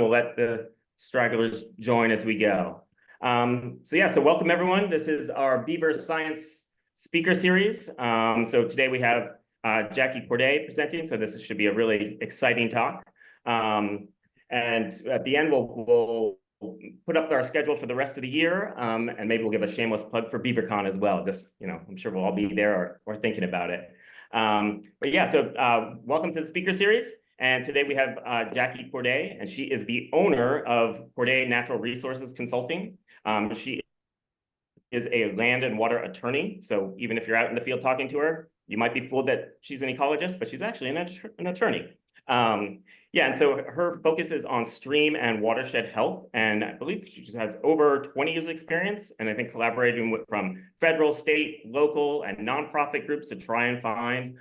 We'll let the stragglers join as we go. So welcome everyone. This is our Beaver Science Speaker Series. So today we have Jackie Corday presenting, so this should be a really exciting talk. And at the end, we'll put up our schedule for the rest of the year, and maybe we'll give a shameless plug for BeaverCon as well. Just, I'm sure we'll all be there or thinking about it. Welcome to the Speaker Series. And today we have Jackie Corday, and she is the owner of Corday Natural Resources Consulting. She is a land and water attorney. So even if you're out in the field talking to her, you might be fooled that she's an ecologist, but she's actually an attorney. And so her focus is on stream and watershed health. And I believe she has over 20 years experience, and I think collaborating from federal, state, local, and nonprofit groups to try and find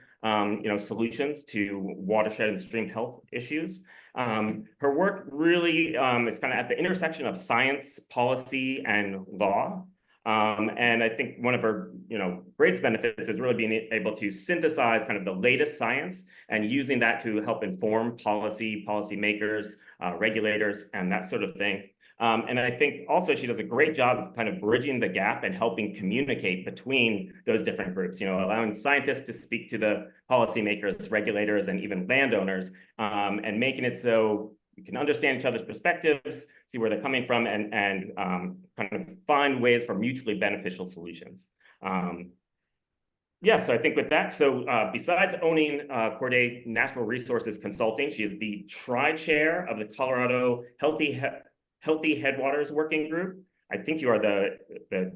solutions to watershed and stream health issues. Her work really is kind of at the intersection of science, policy, and law. And I think one of her, greatest benefits is really being able to synthesize kind of the latest science and using that to help inform policymakers, regulators, and that sort of thing. And I think also she does a great job of kind of bridging the gap and helping communicate between those different groups, allowing scientists to speak to the policymakers, regulators, and even landowners, and making it so we can understand each other's perspectives, see where they're coming from, and kind of find ways for mutually beneficial solutions. So I think with that, besides owning Corday Natural Resources Consulting, she is the tri-chair of the Colorado Healthy Headwaters Working Group. I think you are the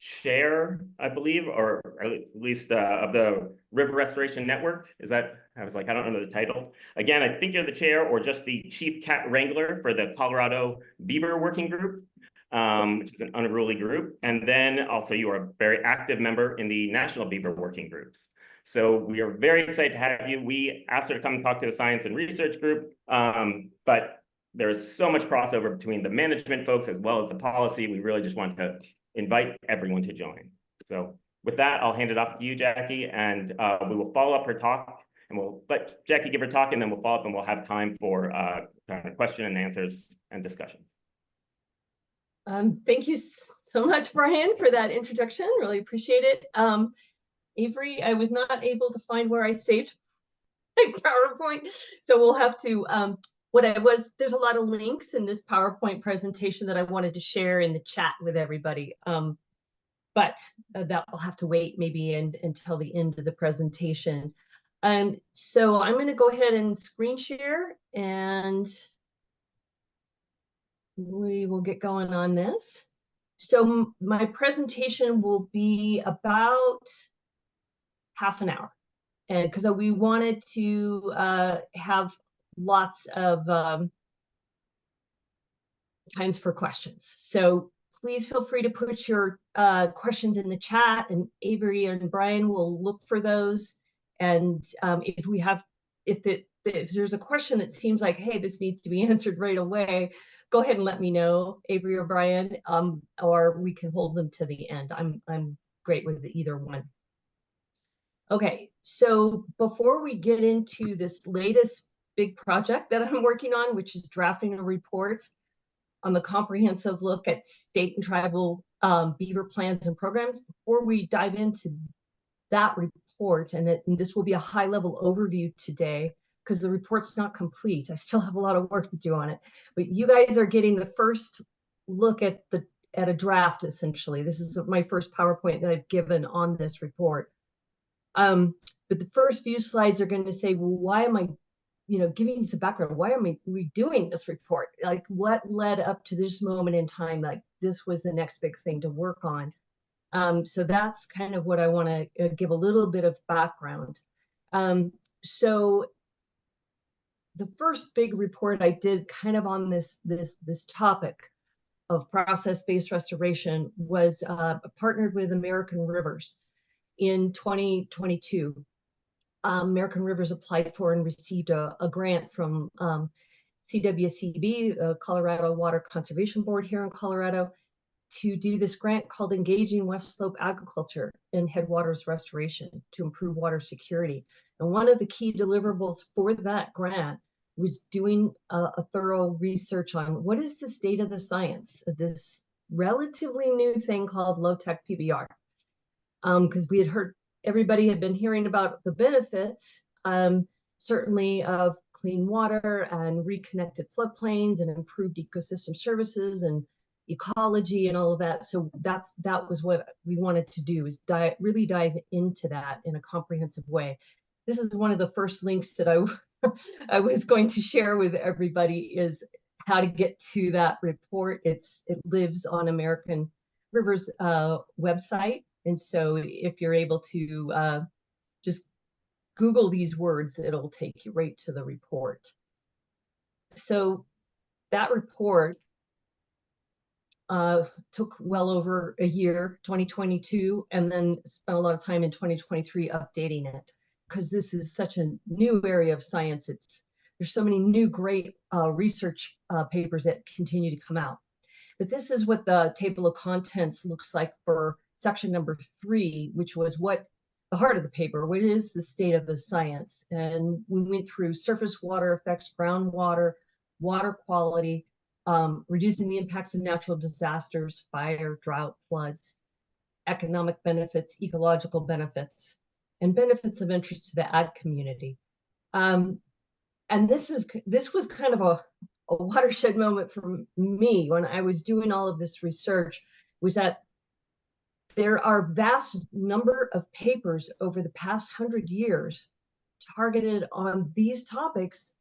chair, I believe, or at least of the River Restoration Network. Is that, I was like, I don't know the title. Again, I think you're the chair or just the chief cat wrangler for the Colorado Beaver Working Group, which is an unruly group. And then also you are a very active member in the National Beaver Working Groups. So we are very excited to have you. We asked her to come and talk to the science and research group, but there is so much crossover between the management folks as well as the policy. We really just want to invite everyone to join. So with that, I'll hand it off to you, Jackie, and we will follow up her talk, and we'll let Jackie give her talk, and then we'll follow up and we'll have time for question and answers and discussions. Thank you so much, Brian, for that introduction. Really appreciate it. Avery, I was not able to find where I saved my PowerPoint, so we'll have to, there's a lot of links in this PowerPoint presentation that I wanted to share in the chat with everybody, but that will have to wait maybe until the end of the presentation. So I'm going to go ahead and screen share, and we will get going on this. So my presentation will be about half an hour, and because we wanted to have lots of times for questions. So please feel free to put your questions in the chat, and Avery and Brian will look for those. And if there's a question that seems like, hey, this needs to be answered right away, go ahead and let me know, Avery or Brian, or we can hold them to the end. I'm great with either one. Okay, so before we get into this latest big project that I'm working on, which is drafting a report on the comprehensive look at state and tribal beaver plans and programs, before we dive into that report, and this will be a high-level overview today, because the report's not complete. I still have a lot of work to do on it, but you guys are getting the first look at a draft, essentially. This is my first PowerPoint that I've given on this report. But the first few slides are going to say, well, why am I, giving you some background, why am we doing this report? Like, what led up to this moment in time? Like, this was the next big thing to work on. So that's kind of what I want to give a little bit of background. So the first big report I did kind of on this topic of process-based restoration was partnered with American Rivers in 2022. American Rivers applied for and received a grant from CWCB, Colorado Water Conservation Board here in Colorado, to do this grant called Engaging West Slope Agriculture in Headwaters Restoration to improve water security. And one of the key deliverables for that grant was doing a thorough research on what is the state of the science of this relatively new thing called low-tech PBR. Because we had heard, everybody had been hearing about the benefits, certainly of clean water and reconnected floodplains and improved ecosystem services and ecology and all of that. So that was what we wanted to do, is really dive into that in a comprehensive way. This is one of the first links that I was going to share with everybody, is how to get to that report. It lives on American River's website. And so if you're able to just Google these words, it'll take you right to the report. So that report took well over a year, 2022, and then spent a lot of time in 2023 updating it, because this is such a new area of science. There's so many new great research papers that continue to come out. But this is what the table of contents looks like for section number 3, which was what the heart of the paper, what is the state of the science? And we went through surface water effects, groundwater, water quality, reducing the impacts of natural disasters, fire, drought, floods, economic benefits, ecological benefits, and benefits of interest to the ag community. And this was kind of a watershed moment for me when I was doing all of this research, was that there are vast number of papers over the past 100 years targeted on these topics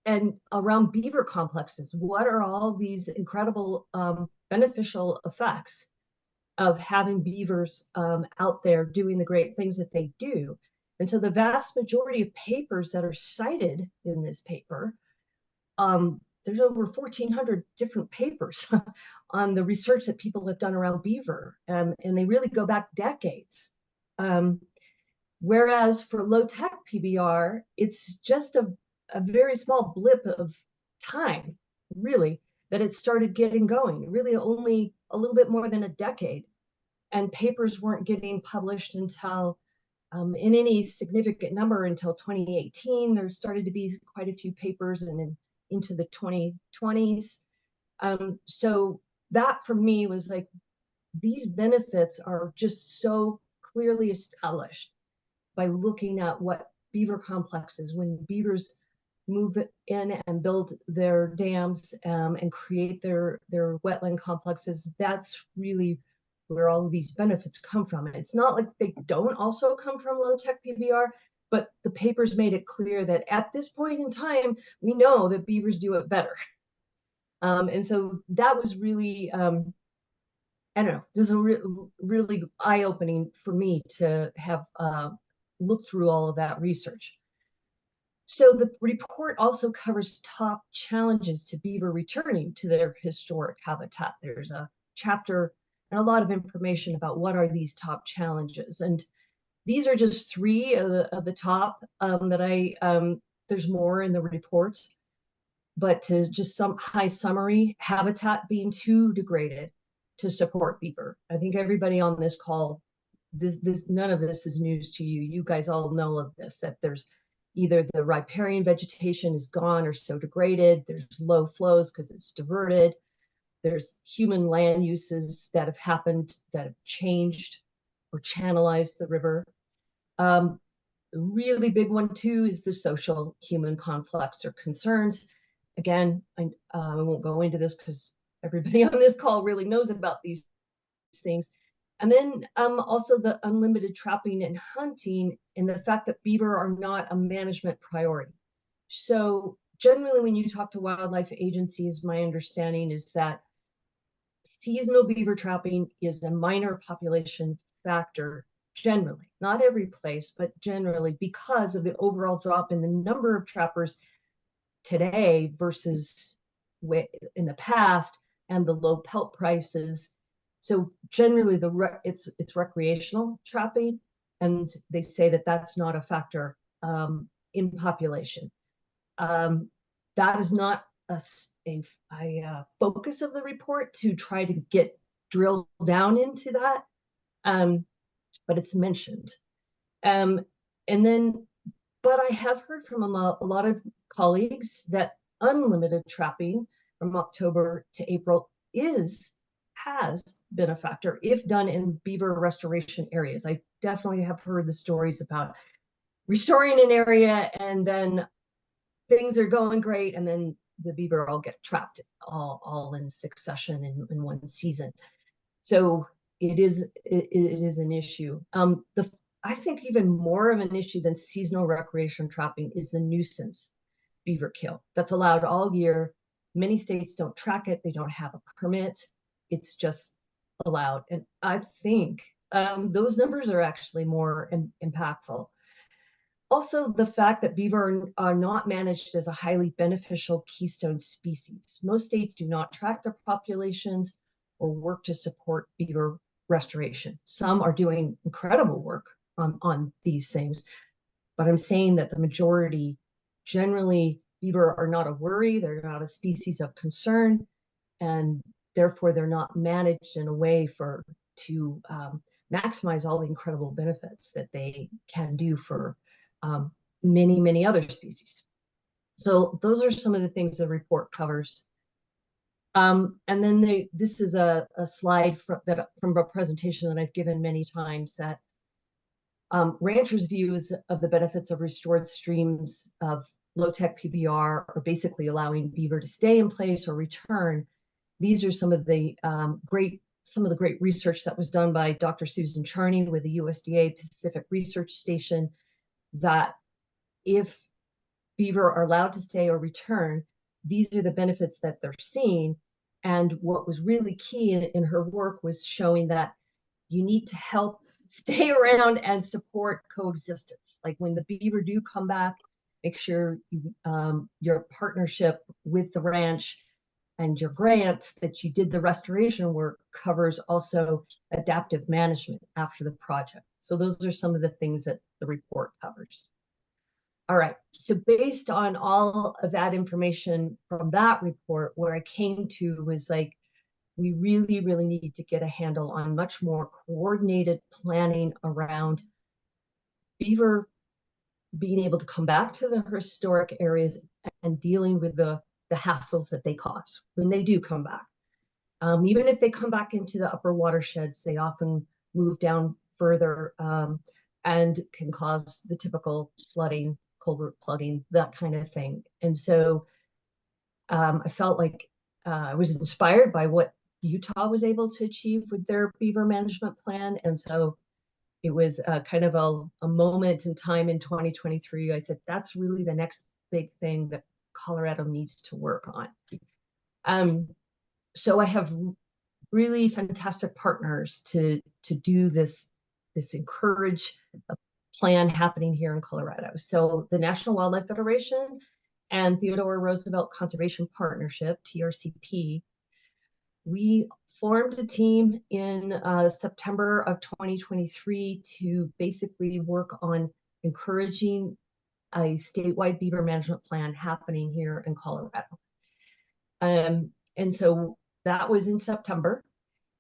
and around beaver complexes. What are all these incredible beneficial effects of having beavers out there doing the great things that they do? And so the vast majority of papers that are cited in this paper, there's over 1,400 different papers on the research that people have done around beaver, and they really go back decades. Whereas for low-tech PBR, it's just a very small blip of time, really, that it started getting going, really only a little bit more than a decade. And papers weren't getting published until, in any significant number, until 2018. There started to be quite a few papers, and then into the 2020s. So that for me was like, these benefits are just so clearly established by looking at what beaver complexes, when beavers move in and build their dams and create their wetland complexes, that's really where all of these benefits come from. And it's not like they don't also come from low-tech PBR, but the papers made it clear that at this point in time, we know that beavers do it better. And so that was really, I don't know, this is really eye-opening for me to have looked through all of that research. So the report also covers top challenges to beaver returning to their historic habitat. There's a chapter and a lot of information about what are these top challenges. And these are just 3 of the top that there's more in the report, but to just some high summary: habitat being too degraded to support beaver. I think everybody on this call, none of this is news to you. You guys all know of this, that there's either the riparian vegetation is gone or so degraded, there's low flows because it's diverted, there's human land uses that have happened that have changed or channelized the river. Really big one too is the social human conflicts or concerns. Again, I won't go into this because everybody on this call really knows about these things. And then also the unlimited trapping and hunting, and the fact that beaver are not a management priority. So generally, when you talk to wildlife agencies, my understanding is that seasonal beaver trapping is a minor population factor, generally, not every place, but generally, because of the overall drop in the number of trappers today versus in the past, and the low pelt prices. So generally, it's recreational trapping, and they say that that's not a factor in population. That is not a focus of the report to try to get drilled down into that, but it's mentioned. And then But I have heard from a lot of colleagues that unlimited trapping from October to April has been a factor if done in beaver restoration areas. I definitely have heard the stories about restoring an area and then things are going great and then the beaver all get trapped all in succession in one season. So it is an issue. The I think even more of an issue than seasonal recreation trapping is the nuisance beaver kill that's allowed all year. Many states don't track it; they don't have a permit. It's just allowed, and I think those numbers are actually more impactful. Also, the fact that beaver are not managed as a highly beneficial keystone species. Most states do not track their populations or work to support beaver restoration. Some are doing incredible work on these things, but I'm saying that the majority, generally, beaver are not a worry, they're not a species of concern, and therefore they're not managed in a way to maximize all the incredible benefits that they can do for um, many other species. So those are some of the things the report covers. And then this is a slide from a presentation that I've given many times, that ranchers' views of the benefits of restored streams of low-tech PBR are basically allowing beaver to stay in place or return. These are some of the great research that was done by Dr. Susan Charney with the USDA Pacific Research Station, that if beaver are allowed to stay or return, these are the benefits that they're seeing. And what was really key in her work was showing that you need to help stay around and support coexistence. Like when the beaver do come back, make sure your partnership with the ranch and your grant that you did the restoration work covers also adaptive management after the project. So those are some of the things that the report covers. All right, so based on all of that information from that report, where I came to was like, we really need to get a handle on much more coordinated planning around beaver being able to come back to the historic areas and dealing with the hassles that they cause when they do come back. Even if they come back into the upper watersheds, they often move down further and can cause the typical flooding, culvert plugging, that kind of thing. And so I felt like I was inspired by what Utah was able to achieve with their beaver management plan. And so it was kind of a moment in time in 2023. I said, that's really the next big thing that Colorado needs to work on. So I have really fantastic partners to do this encourage plan happening here in Colorado. So the National Wildlife Federation and Theodore Roosevelt Conservation Partnership, TRCP, we formed a team in September of 2023 to basically work on encouraging a statewide beaver management plan happening here in Colorado. And so that was in September.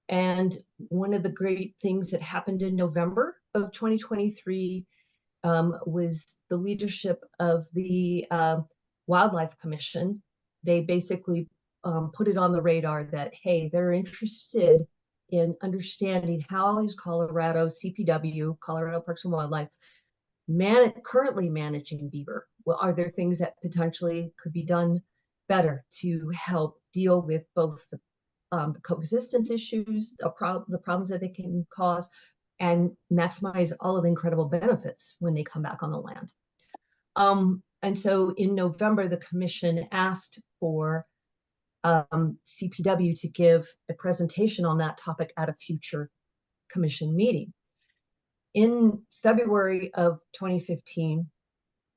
And one of the great things that happened in November of 2023 was the leadership of the Wildlife Commission. They basically put it on the radar that, hey, they're interested in understanding how is Colorado CPW, Colorado Parks and Wildlife, currently managing beaver. Well, are there things that potentially could be done better to help deal with both the coexistence issues, the problems that they can cause, and maximize all of the incredible benefits when they come back on the land. And so in November, the commission asked for CPW to give a presentation on that topic at a future commission meeting. In February of 2015,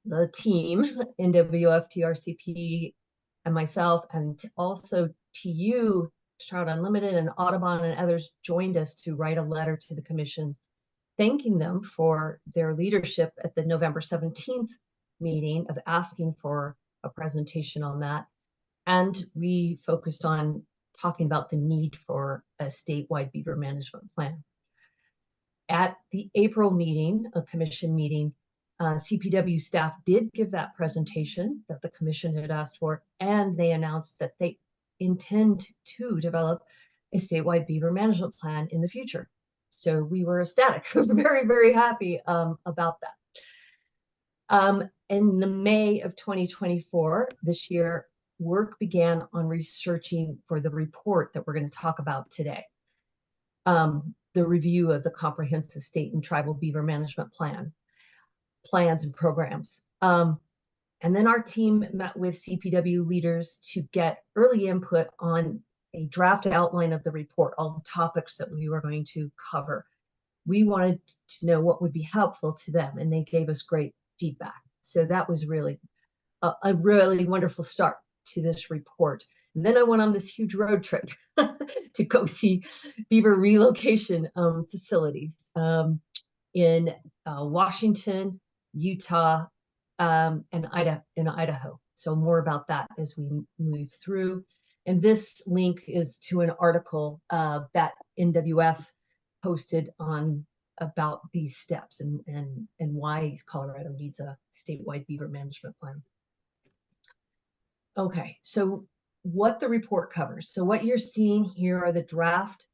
the team, NWF, TRCP, and myself, and also TU, Trout Unlimited, and Audubon and others joined us to write a letter to the commission thanking them for their leadership at the November 17th meeting of asking for a presentation on that. And we focused on talking about the need for a statewide beaver management plan. At the April meeting, a commission meeting, CPW staff did give that presentation that the commission had asked for, and they announced that they intend to develop a statewide beaver management plan in the future. So we were ecstatic, very, very happy about that. In the May of 2024, this year, work began on researching for the report that we're going to talk about today. The review of the comprehensive state and tribal beaver management plans and programs. And then our team met with CPW leaders to get early input on a draft outline of the report, all the topics that we were going to cover. We wanted to know what would be helpful to them, and they gave us great feedback. So that was really a really wonderful start to this report. And then I went on this huge road trip to go see beaver relocation facilities in Washington, Utah, and Idaho. So more about that as we move through. And this link is to an article that NWF posted on about these steps and why Colorado needs a statewide beaver management plan. Okay, so what the report covers. So what you're seeing here are the draft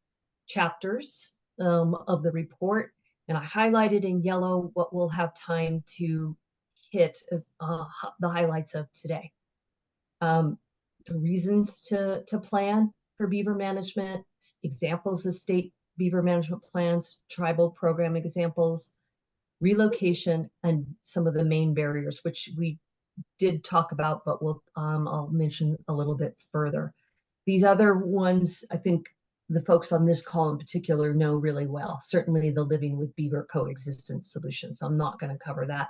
chapters of the report, and I highlighted in yellow what we'll have time to hit as the highlights of today. The reasons to plan for beaver management, examples of state beaver management plans, tribal program examples, relocation, and some of the main barriers, which we did talk about, but I'll mention a little bit further. These other ones, I think the folks on this call in particular know really well, certainly the living with beaver coexistence solutions. So I'm not going to cover that.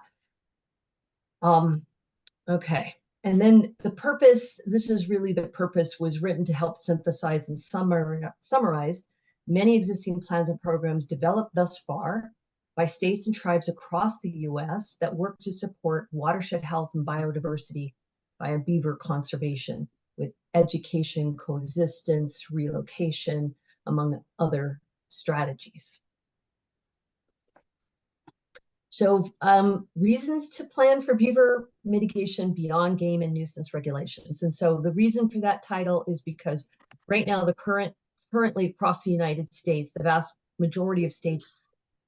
Okay. And then the purpose, this is really the purpose, was written to help synthesize and summarize many existing plans and programs developed thus far by states and tribes across the U.S. that work to support watershed health and biodiversity via beaver conservation with education, coexistence, relocation, among other strategies. So reasons to plan for beaver mitigation beyond game and nuisance regulations. And so the reason for that title is because right now, currently across the United States, the vast majority of states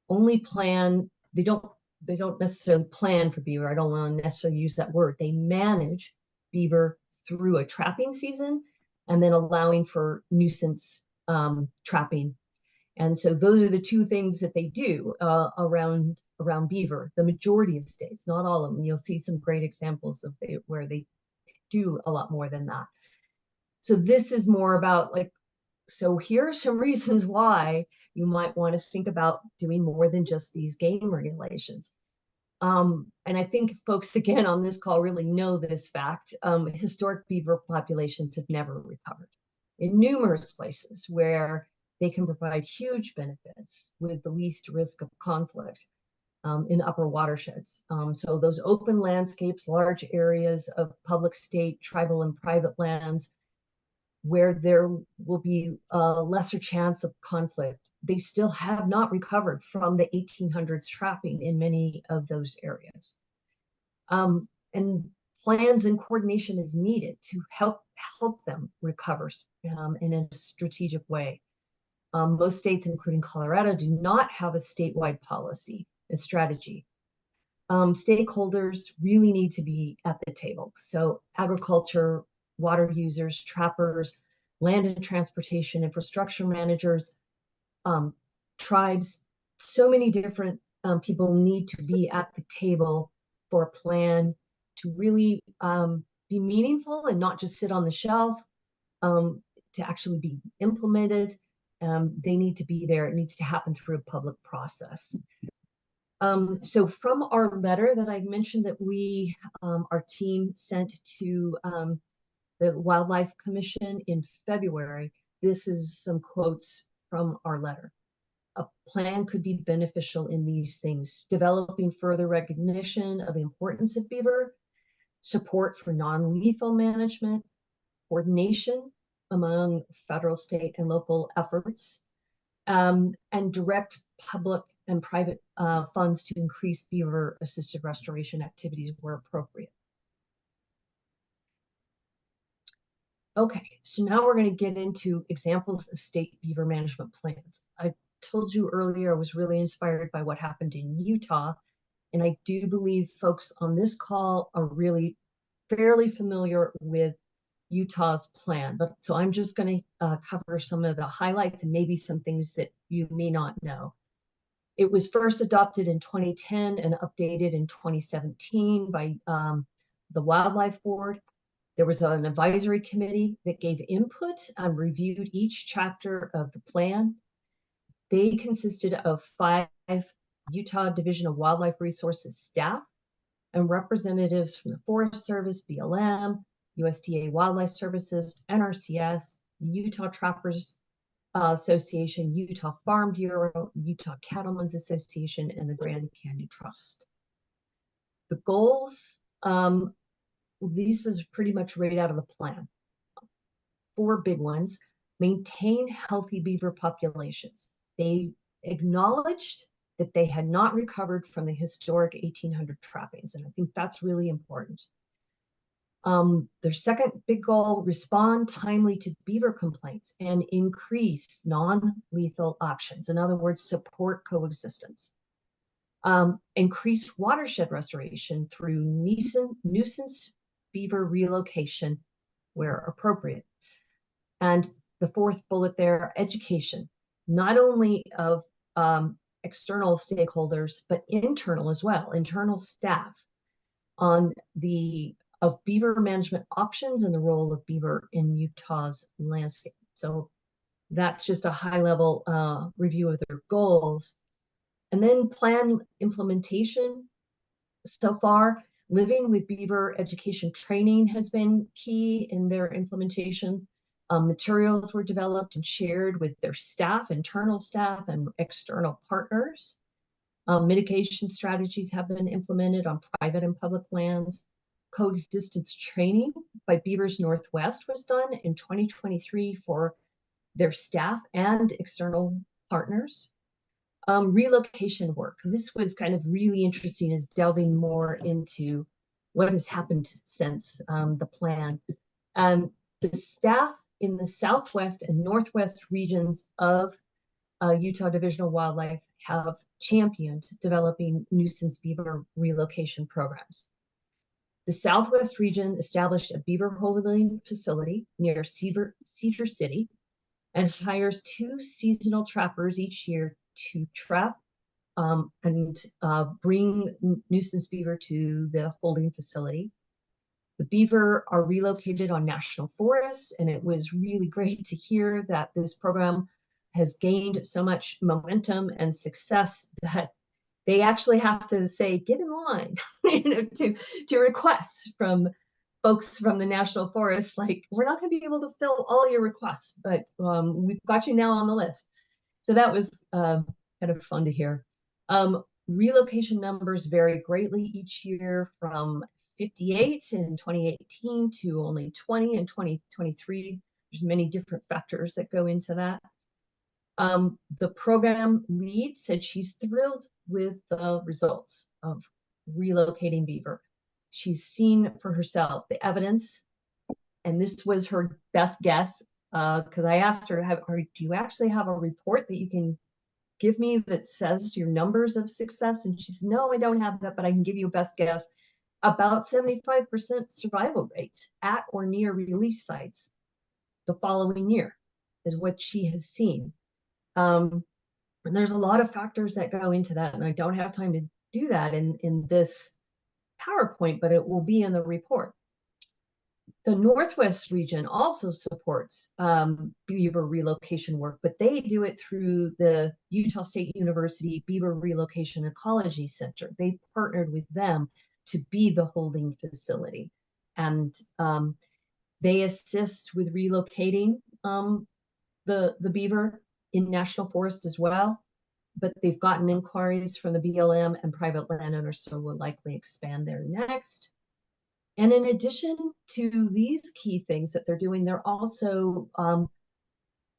only plan, they don't necessarily plan for beaver. I don't want to necessarily use that word. They manage beaver through a trapping season and then allowing for nuisance trapping. And so those are the two things that they do around beaver. The majority of states, not all of them. You'll see some great examples of where they do a lot more than that. So this is more about like, so here are some reasons why you might want to think about doing more than just these game regulations. And I think folks, again, on this call really know this fact. Historic beaver populations have never recovered in numerous places where they can provide huge benefits with the least risk of conflict in upper watersheds. So those open landscapes, large areas of public, state, tribal, and private lands where there will be a lesser chance of conflict, they still have not recovered from the 1800s trapping in many of those areas. And plans and coordination is needed to help them recover in a strategic way. Most states, including Colorado, do not have a statewide policy and strategy. Stakeholders really need to be at the table. So agriculture, water users, trappers, land and transportation, infrastructure managers, tribes, so many different people need to be at the table for a plan to really be meaningful and not just sit on the shelf, to actually be implemented. They need to be there. It needs to happen through a public process. So from our letter that I mentioned that our team sent to the Wildlife Commission in February, this is some quotes from our letter. A plan could be beneficial in these things: developing further recognition of the importance of beaver, support for non-lethal management, coordination among federal, state, and local efforts, and direct public and private funds to increase beaver assisted restoration activities where appropriate. Okay, so now we're going to get into examples of state beaver management plans. I told you earlier I was really inspired by what happened in Utah, and I do believe folks on this call are really fairly familiar with Utah's plan. But so I'm just going to cover some of the highlights and maybe some things that you may not know. It was first adopted in 2010 and updated in 2017 by the Wildlife Board. There was an advisory committee that gave input and reviewed each chapter of the plan. They consisted of 5 Utah Division of Wildlife Resources staff and representatives from the Forest Service, BLM, USDA Wildlife Services, NRCS, Utah Trappers Association, Utah Farm Bureau, Utah Cattlemen's Association, and the Grand Canyon Trust. The goals, this is pretty much right out of the plan. 4 big ones: maintain healthy beaver populations. They acknowledged that they had not recovered from the historic 1800 trappings, and I think that's really important. Their second big goal: respond timely to beaver complaints and increase non-lethal options. In other words, support coexistence. Increase watershed restoration through nuisance beaver relocation where appropriate. And the 4th bullet there: education, not only of external stakeholders, but internal as well, internal staff, on of beaver management options and the role of beaver in Utah's landscape. So that's just a high-level review of their goals. And then plan implementation. So far, living with beaver education training has been key in their implementation. Materials were developed and shared with their staff, internal staff, and external partners. Mitigation strategies have been implemented on private and public lands. Coexistence training by Beavers Northwest was done in 2023 for their staff and external partners. Relocation work. This was kind of really interesting, is delving more into what has happened since the plan. The staff in the Southwest and Northwest regions of Utah Division of Wildlife have championed developing nuisance beaver relocation programs. The Southwest region established a beaver holding facility near Cedar City and hires 2 seasonal trappers each year to trap and bring nuisance beaver to the holding facility. The beaver are relocated on national forests, and it was really great to hear that this program has gained so much momentum and success that they actually have to say, get in line, to requests from folks from the national forest, like, we're not going to be able to fill all your requests, but we've got you now on the list. So that was kind of fun to hear. Relocation numbers vary greatly each year, from 58 in 2018 to only 20 in 2023. There's many different factors that go into that. The program lead said she's thrilled with the results of relocating beaver. She's seen for herself the evidence, and this was her best guess, because I asked her, do you actually have a report that you can give me that says your numbers of success? And she says, no, I don't have that, but I can give you a best guess. About 75% survival rate at or near release sites the following year is what she has seen. And there's a lot of factors that go into that, and I don't have time to do that in this PowerPoint, but it will be in the report. The Northwest region also supports beaver relocation work, but they do it through the Utah State University Beaver Relocation Ecology Center. They partnered with them to be the holding facility, and they assist with relocating the beaver in national forest as well. But they've gotten inquiries from the BLM and private landowners, so we'll likely expand there next. And in addition to these key things that they're doing, they're also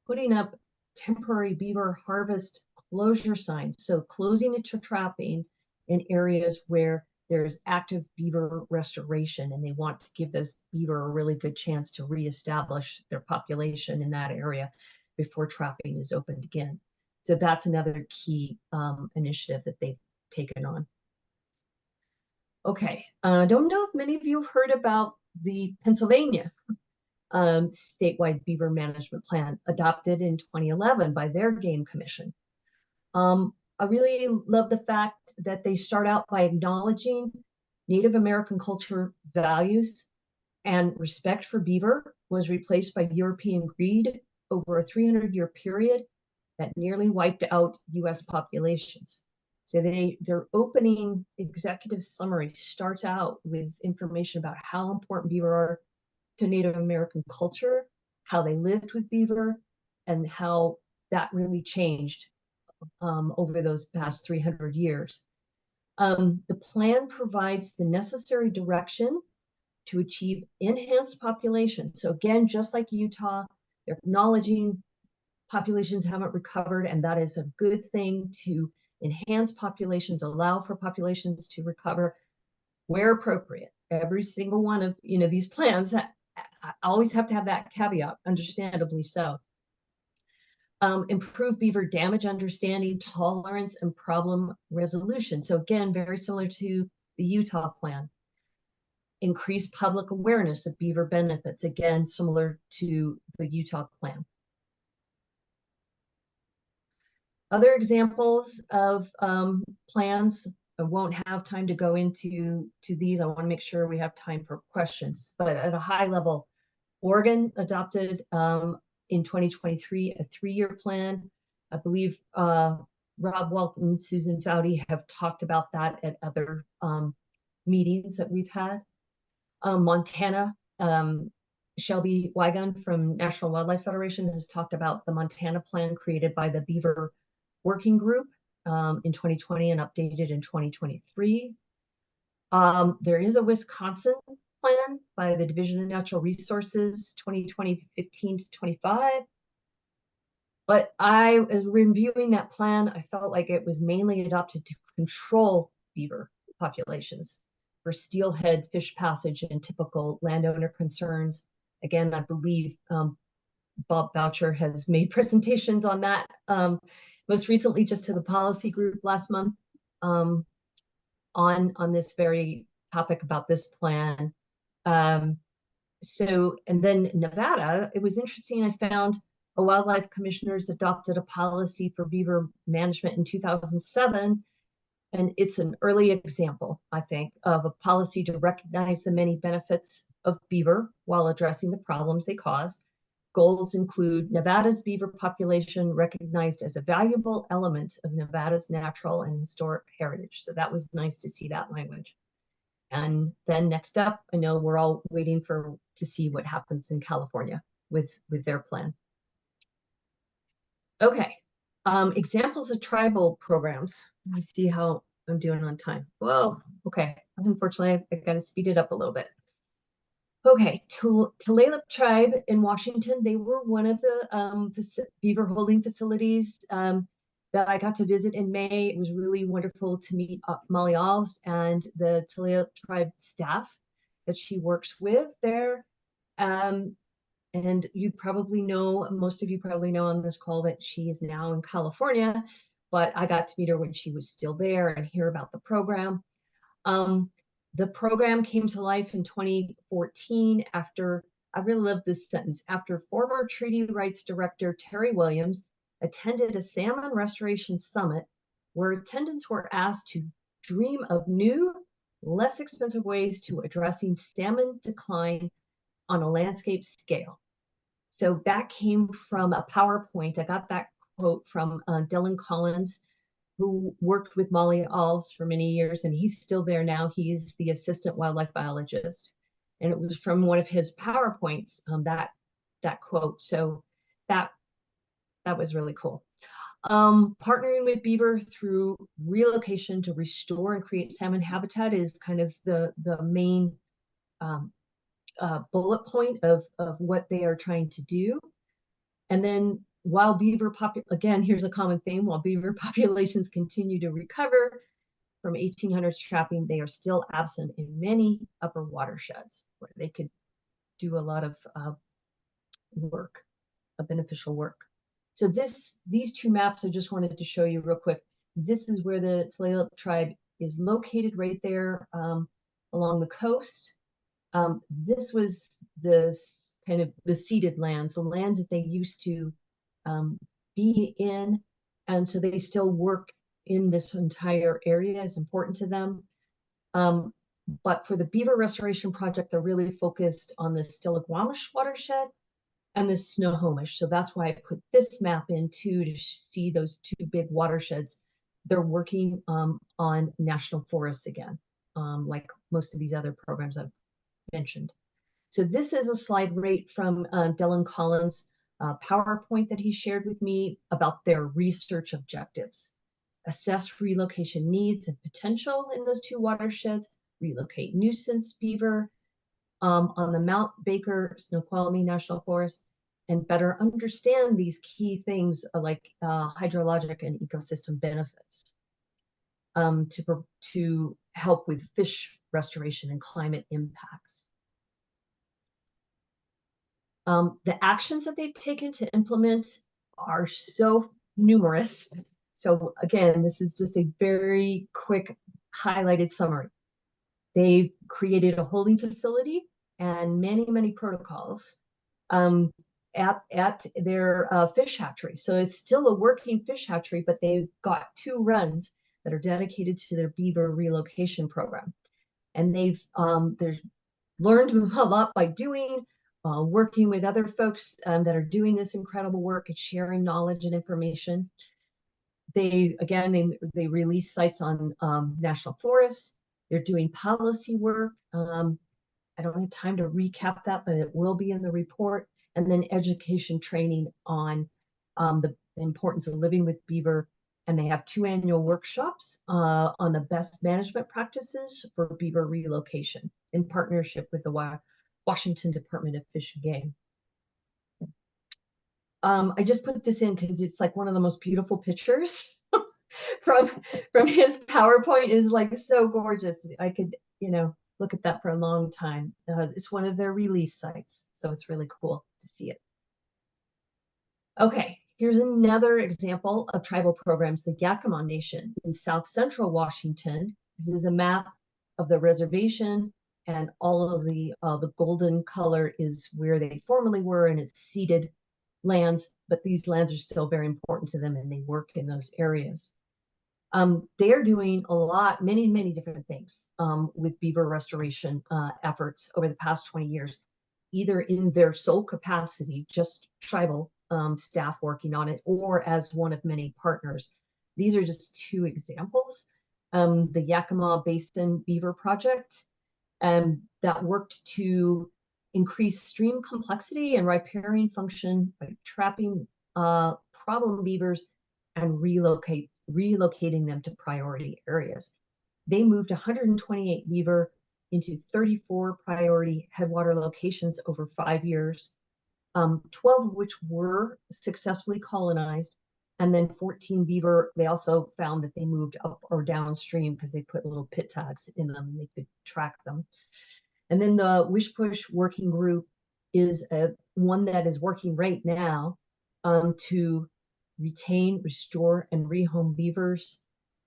putting up temporary beaver harvest closure signs. So closing it to trapping in areas where there's active beaver restoration, and they want to give those beaver a really good chance to reestablish their population in that area before trapping is opened again. So that's another key initiative that they've taken on. Okay, I don't know if many of you have heard about the Pennsylvania statewide beaver management plan adopted in 2011 by their game commission. I really love the fact that they start out by acknowledging Native American culture values, and respect for beaver was replaced by European greed over a 300-year period that nearly wiped out US populations. So their opening executive summary starts out with information about how important beaver are to Native American culture, how they lived with beaver, and how that really changed over those past 300 years. The plan provides the necessary direction to achieve enhanced population. So again, just like Utah, they're acknowledging populations haven't recovered, and that is a good thing to enhance populations, allow for populations to recover where appropriate. Every single one of these plans always have to have that caveat, understandably so. Improve beaver damage understanding, tolerance, and problem resolution. So again, very similar to the Utah plan. Increase public awareness of beaver benefits, again, similar to the Utah plan. Other examples of plans, I won't have time to go into these. I want to make sure we have time for questions. But at a high level, Oregon adopted in 2023 a 3-year plan. I believe Rob Walton, Susan Foudy have talked about that at other meetings that we've had. Montana, Shelby Wigan from National Wildlife Federation has talked about the Montana plan created by the Beaver Working Group in 2020 and updated in 2023. There is a Wisconsin plan by the Division of Natural Resources, 2020-15 to 25. But I was reviewing that plan, I felt like it was mainly adopted to control beaver populations for steelhead, fish passage, and typical landowner concerns. Again, I believe Bob Boucher has made presentations on that, most recently just to the policy group last month on this very topic about this plan. And then Nevada, it was interesting, I found a wildlife commissioners adopted a policy for beaver management in 2007. And it's an early example, I think, of a policy to recognize the many benefits of beaver while addressing the problems they cause. Goals include Nevada's beaver population recognized as a valuable element of Nevada's natural and historic heritage. So that was nice to see that language. And then next up, I know we're all waiting to see what happens in California with their plan. Okay, examples of tribal programs. Let me see how I'm doing on time. Whoa, okay. Unfortunately, I got to speed it up a little bit. Okay, Tulalip tribe in Washington, they were one of the beaver holding facilities that I got to visit in May. It was really wonderful to meet Molly Alves and the Tulalip tribe staff that she works with there. And you probably know, most of you probably know on this call that she is now in California, but I got to meet her when she was still there and hear about the program. The program came to life in 2014 after, I really love this sentence, after former treaty rights director Terry Williams attended a salmon restoration summit where attendants were asked to dream of new, less expensive ways to addressing salmon decline on a landscape scale. So that came from a PowerPoint. I got that quote from Dylan Collins, who worked with Molly Alves for many years, and he's still there now. He's the assistant wildlife biologist. And it was from one of his PowerPoints, that quote. So that was really cool. Partnering with Beaver through relocation to restore and create salmon habitat is kind of the main bullet point of what they are trying to do. And then while again, here's a common theme, while beaver populations continue to recover from 1800s trapping, they are still absent in many upper watersheds where they could do a lot of work, beneficial work. So these two maps I just wanted to show you real quick. This is where the Tulalip tribe is located, right there along the coast. This was the kind of the ceded lands, the lands that they used to be in, and so they still work in this entire area is important to them. But for the beaver restoration project, they're really focused on the Stillaguamish watershed and the Snohomish. So that's why I put this map in too, to see those two big watersheds. They're working on national forests again, like most of these other programs I've mentioned. So this is a slide right from Dylan Collins' PowerPoint that he shared with me about their research objectives. Assess relocation needs and potential in those two watersheds, relocate nuisance beaver on the Mount Baker Snoqualmie National Forest, and better understand these key things like hydrologic and ecosystem benefits to help with fish restoration and climate impacts. The actions that they've taken to implement are so numerous. So again, this is just a very quick highlighted summary. They've created a holding facility and many, many protocols at their fish hatchery. So it's still a working fish hatchery, but they've got 2 runs that are dedicated to their beaver relocation program. And they've learned a lot by doing, working with other folks that are doing this incredible work and sharing knowledge and information. They release sites on national forests. They're doing policy work. I don't have time to recap that, but it will be in the report. And then education training on the importance of living with beaver. And they have 2 annual workshops on the best management practices for beaver relocation in partnership with the Washington Department of Fish and Game. I just put this in because it's like one of the most beautiful pictures from his PowerPoint. Is like so gorgeous. I could, look at that for a long time. It's one of their release sites, so it's really cool to see it. Okay, here's another example of tribal programs, the Yakima Nation in South Central Washington. This is a map of the reservation, and all of the golden color is where they formerly were, and it's ceded lands, but these lands are still very important to them, and they work in those areas. They're doing many, many different things with beaver restoration efforts over the past 20 years, either in their sole capacity, just tribal staff working on it, or as one of many partners. These are just 2 examples. The Yakima Basin Beaver Project that worked to increase stream complexity and riparian function by trapping problem beavers and relocating them to priority areas. They moved 128 beaver into 34 priority headwater locations over 5 years, 12 of which were successfully colonized, and then 14 beaver, they also found that they moved up or downstream because they put little pit tags in them and they could track them. And then the Wish-Push Working Group is one that is working right now to retain, restore, and rehome beavers.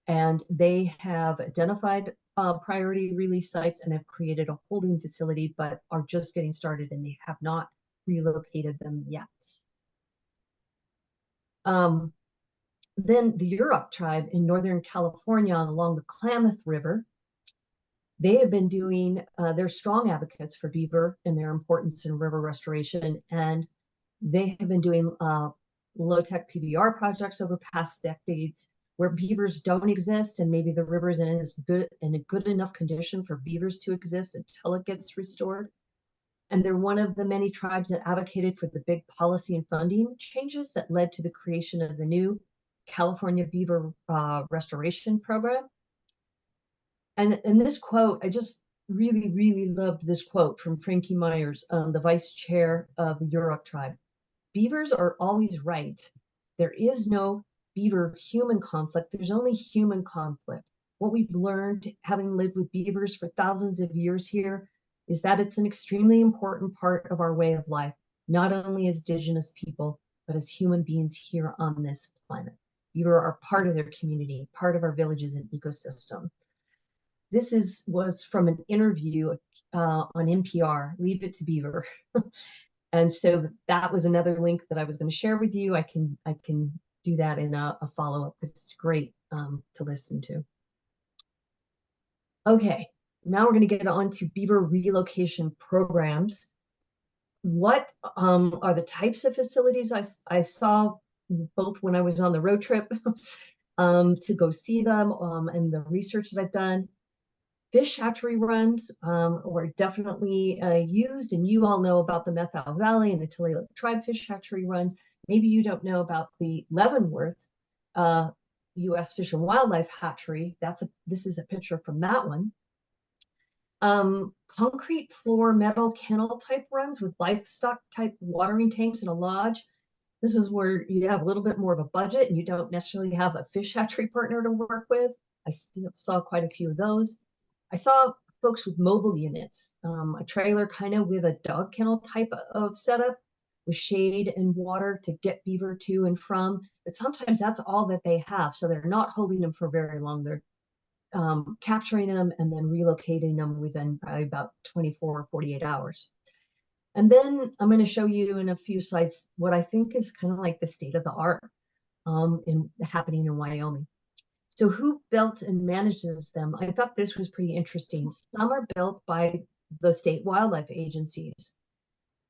And they have identified priority release sites and have created a holding facility, but are just getting started, and they have not relocated them yet. Then the Yurok tribe in Northern California along the Klamath River, they have been doing, they're strong advocates for beaver and their importance in river restoration. And they have been doing low-tech PBR projects over past decades where beavers don't exist, and maybe the river is in a good enough condition for beavers to exist until it gets restored. And they're one of the many tribes that advocated for the big policy and funding changes that led to the creation of the new California Beaver Restoration Program. And this quote, I just really, really loved this quote from Frankie Myers, the vice chair of the Yurok tribe. beavers are always right. There is no beaver-human conflict. There's only human conflict. What we've learned, having lived with beavers for thousands of years here, is that it's an extremely important part of our way of life, not only as indigenous people, but as human beings here on this planet. Beaver are part of their community, part of our villages and ecosystem. This was from an interview on NPR, Leave It to Beaver. And so that was another link that I was going to share with you. I can do that in a follow-up because it's great to listen to. Okay, now we're going to get on to beaver relocation programs. What are the types of facilities I saw both when I was on the road trip to go see them and the research that I've done? Fish hatchery runs were definitely used, and you all know about the Methil Valley and the Tulalip Tribe fish hatchery runs. Maybe you don't know about the Leavenworth U.S. Fish and Wildlife Hatchery. This is a picture from that one. Concrete floor metal kennel type runs with livestock type watering tanks in a lodge. This is where you have a little bit more of a budget and you don't necessarily have a fish hatchery partner to work with. I saw quite a few of those. I saw folks with mobile units, a trailer kind of with a dog kennel type of setup with shade and water to get beaver to and from. But sometimes that's all that they have. So they're not holding them for very long. They're capturing them and then relocating them within probably about 24 or 48 hours. And then I'm going to show you in a few slides what I think is kind of like the state of the art happening in Wyoming. So who built and manages them? I thought this was pretty interesting. Some are built by the state wildlife agencies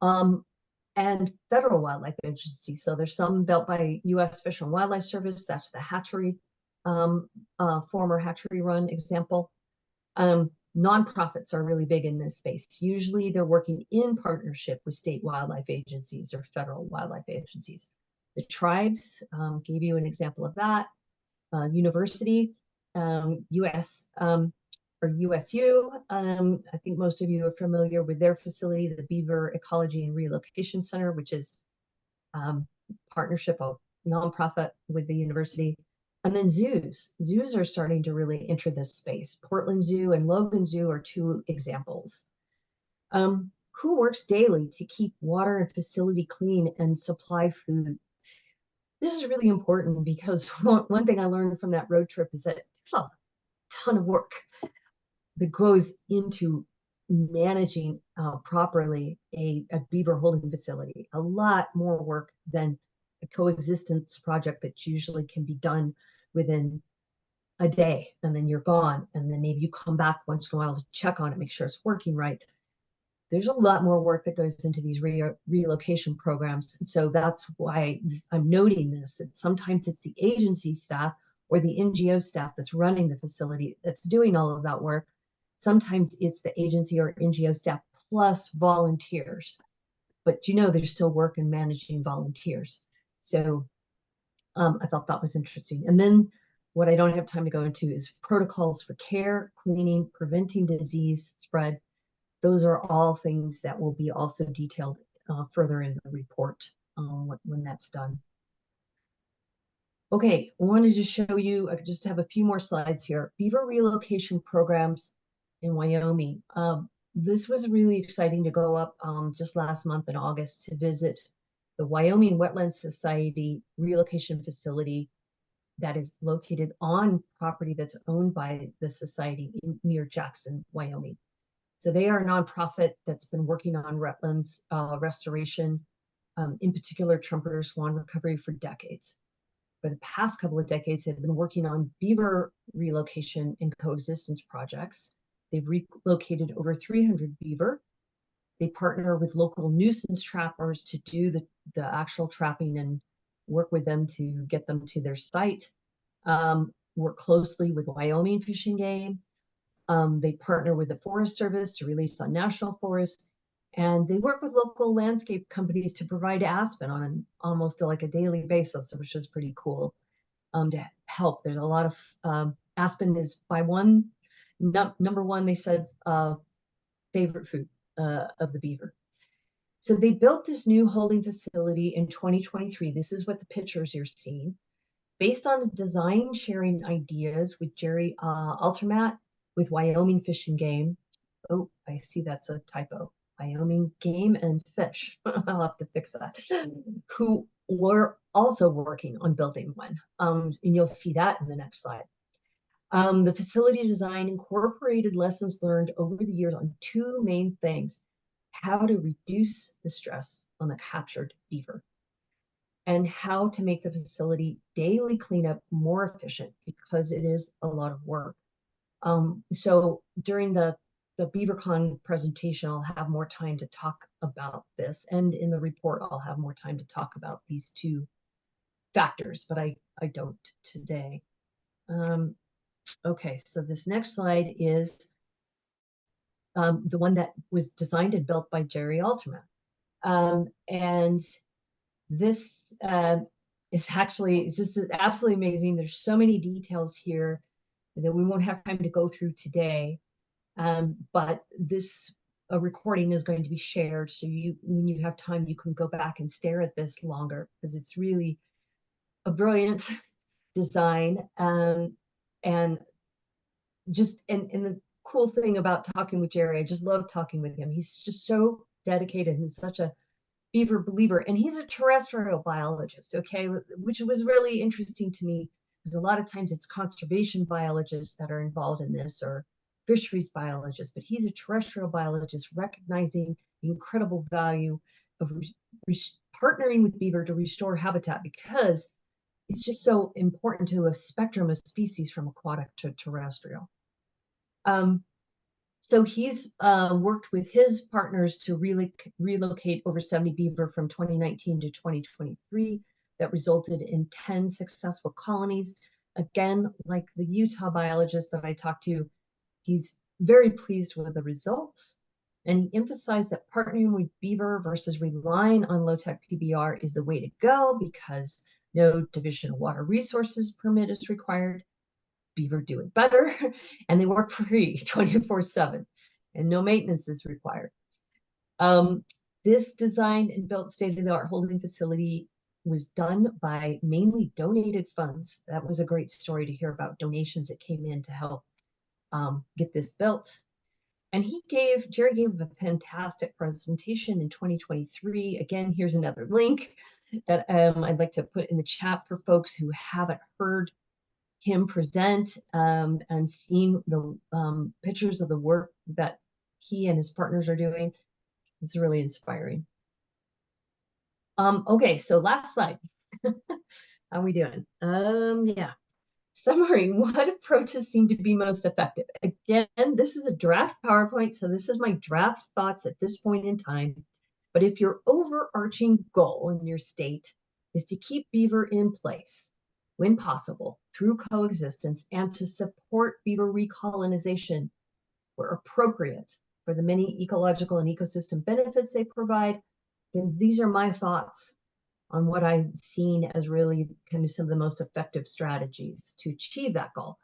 and federal wildlife agencies. So there's some built by U.S. Fish and Wildlife Service. That's the hatchery, former hatchery run example. Nonprofits are really big in this space. Usually they're working in partnership with state wildlife agencies or federal wildlife agencies. The tribes gave you an example of that. University, US or USU. I think most of you are familiar with their facility, the Beaver Ecology and Relocation Center, which is partnership of nonprofit with the university. And then zoos. Zoos are starting to really enter this space. Portland Zoo and Logan Zoo are two examples. Who works daily to keep water and facility clean and supply food? This is really important because one thing I learned from that road trip is that there's a ton of work that goes into managing properly a beaver holding facility. A lot more work than a coexistence project that usually can be done within a day, and then you're gone, and then maybe you come back once in a while to check on it, make sure it's working right. There's a lot more work that goes into these relocation programs. And so that's why I'm noting this. Sometimes it's the agency staff or the NGO staff that's running the facility that's doing all of that work. Sometimes it's the agency or NGO staff plus volunteers. But you know, there's still work in managing volunteers. So I thought that was interesting. And then what I don't have time to go into is protocols for care, cleaning, preventing disease spread. Those are all things that will be also detailed further in the report when that's done. Okay, I wanted to show you, I just have a few more slides here. Beaver relocation programs in Wyoming. This was really exciting to go up just last month in August to visit the Wyoming Wetlands Society relocation facility that is located on property that's owned by the society near Jackson, Wyoming. So they are a nonprofit that's been working on wetlands restoration, in particular trumpeter swan recovery for decades. For the past couple of decades, they've been working on beaver relocation and coexistence projects. They've relocated over 300 beaver. They partner with local nuisance trappers to do the actual trapping and work with them to get them to their site. Work closely with Wyoming Fish and Game. They partner with the Forest Service to release on national forests, and they work with local landscape companies to provide aspen on almost like a daily basis, which is pretty cool to help. There's a lot of aspen is by number one, they said, favorite food of the beaver. So they built this new holding facility in 2023. This is what the pictures you're seeing, based on design sharing ideas with Jerry Altermat with Wyoming Fish and Game. Oh, I see that's a typo. Wyoming Game and Fish. I'll have to fix that. Who were also working on building one. And you'll see that in the next slide. The facility design incorporated lessons learned over the years on two main things: how to reduce the stress on the captured beaver, and how to make the facility daily cleanup more efficient, because it is a lot of work. So during the BeaverCon presentation, I'll have more time to talk about this, and in the report, I'll have more time to talk about these two factors, but I don't today. Okay, so this next slide is the one that was designed and built by Jerry Alterman. And this is actually, it's just absolutely amazing. There's so many details here that we won't have time to go through today. But this recording is going to be shared, so when you have time, you can go back and stare at this longer, because it's really a brilliant design. And the cool thing about talking with Jerry, I just love talking with him. He's just so dedicated and such a beaver believer, and he's a terrestrial biologist, okay, which was really interesting to me, because a lot of times it's conservation biologists that are involved in this, or fisheries biologists, but he's a terrestrial biologist, recognizing the incredible value of partnering with beaver to restore habitat, because it's just so important to a spectrum of species from aquatic to terrestrial. So he's worked with his partners to really relocate over 70 beaver from 2019 to 2023. That resulted in 10 successful colonies. Again, like the Utah biologist that I talked to, he's very pleased with the results. And he emphasized that partnering with beaver versus relying on low-tech PBR is the way to go, because no Division of Water Resources permit is required. Beaver do it better, and they work free 24/7, and no maintenance is required. This designed and built state-of-the-art holding facility was done by mainly donated funds. That was a great story to hear about donations that came in to help get this built. And Jerry gave a fantastic presentation in 2023. Again, here's another link that I'd like to put in the chat for folks who haven't heard him present and seen the pictures of the work that he and his partners are doing. It's really inspiring. Okay, so last slide. How are we doing? Yeah. Summary: what approaches seem to be most effective? Again, this is a draft PowerPoint, so this is my draft thoughts at this point in time. But if your overarching goal in your state is to keep beaver in place when possible through coexistence, and to support beaver recolonization where appropriate for the many ecological and ecosystem benefits they provide, then these are my thoughts on what I've seen as really kind of some of the most effective strategies to achieve that goal.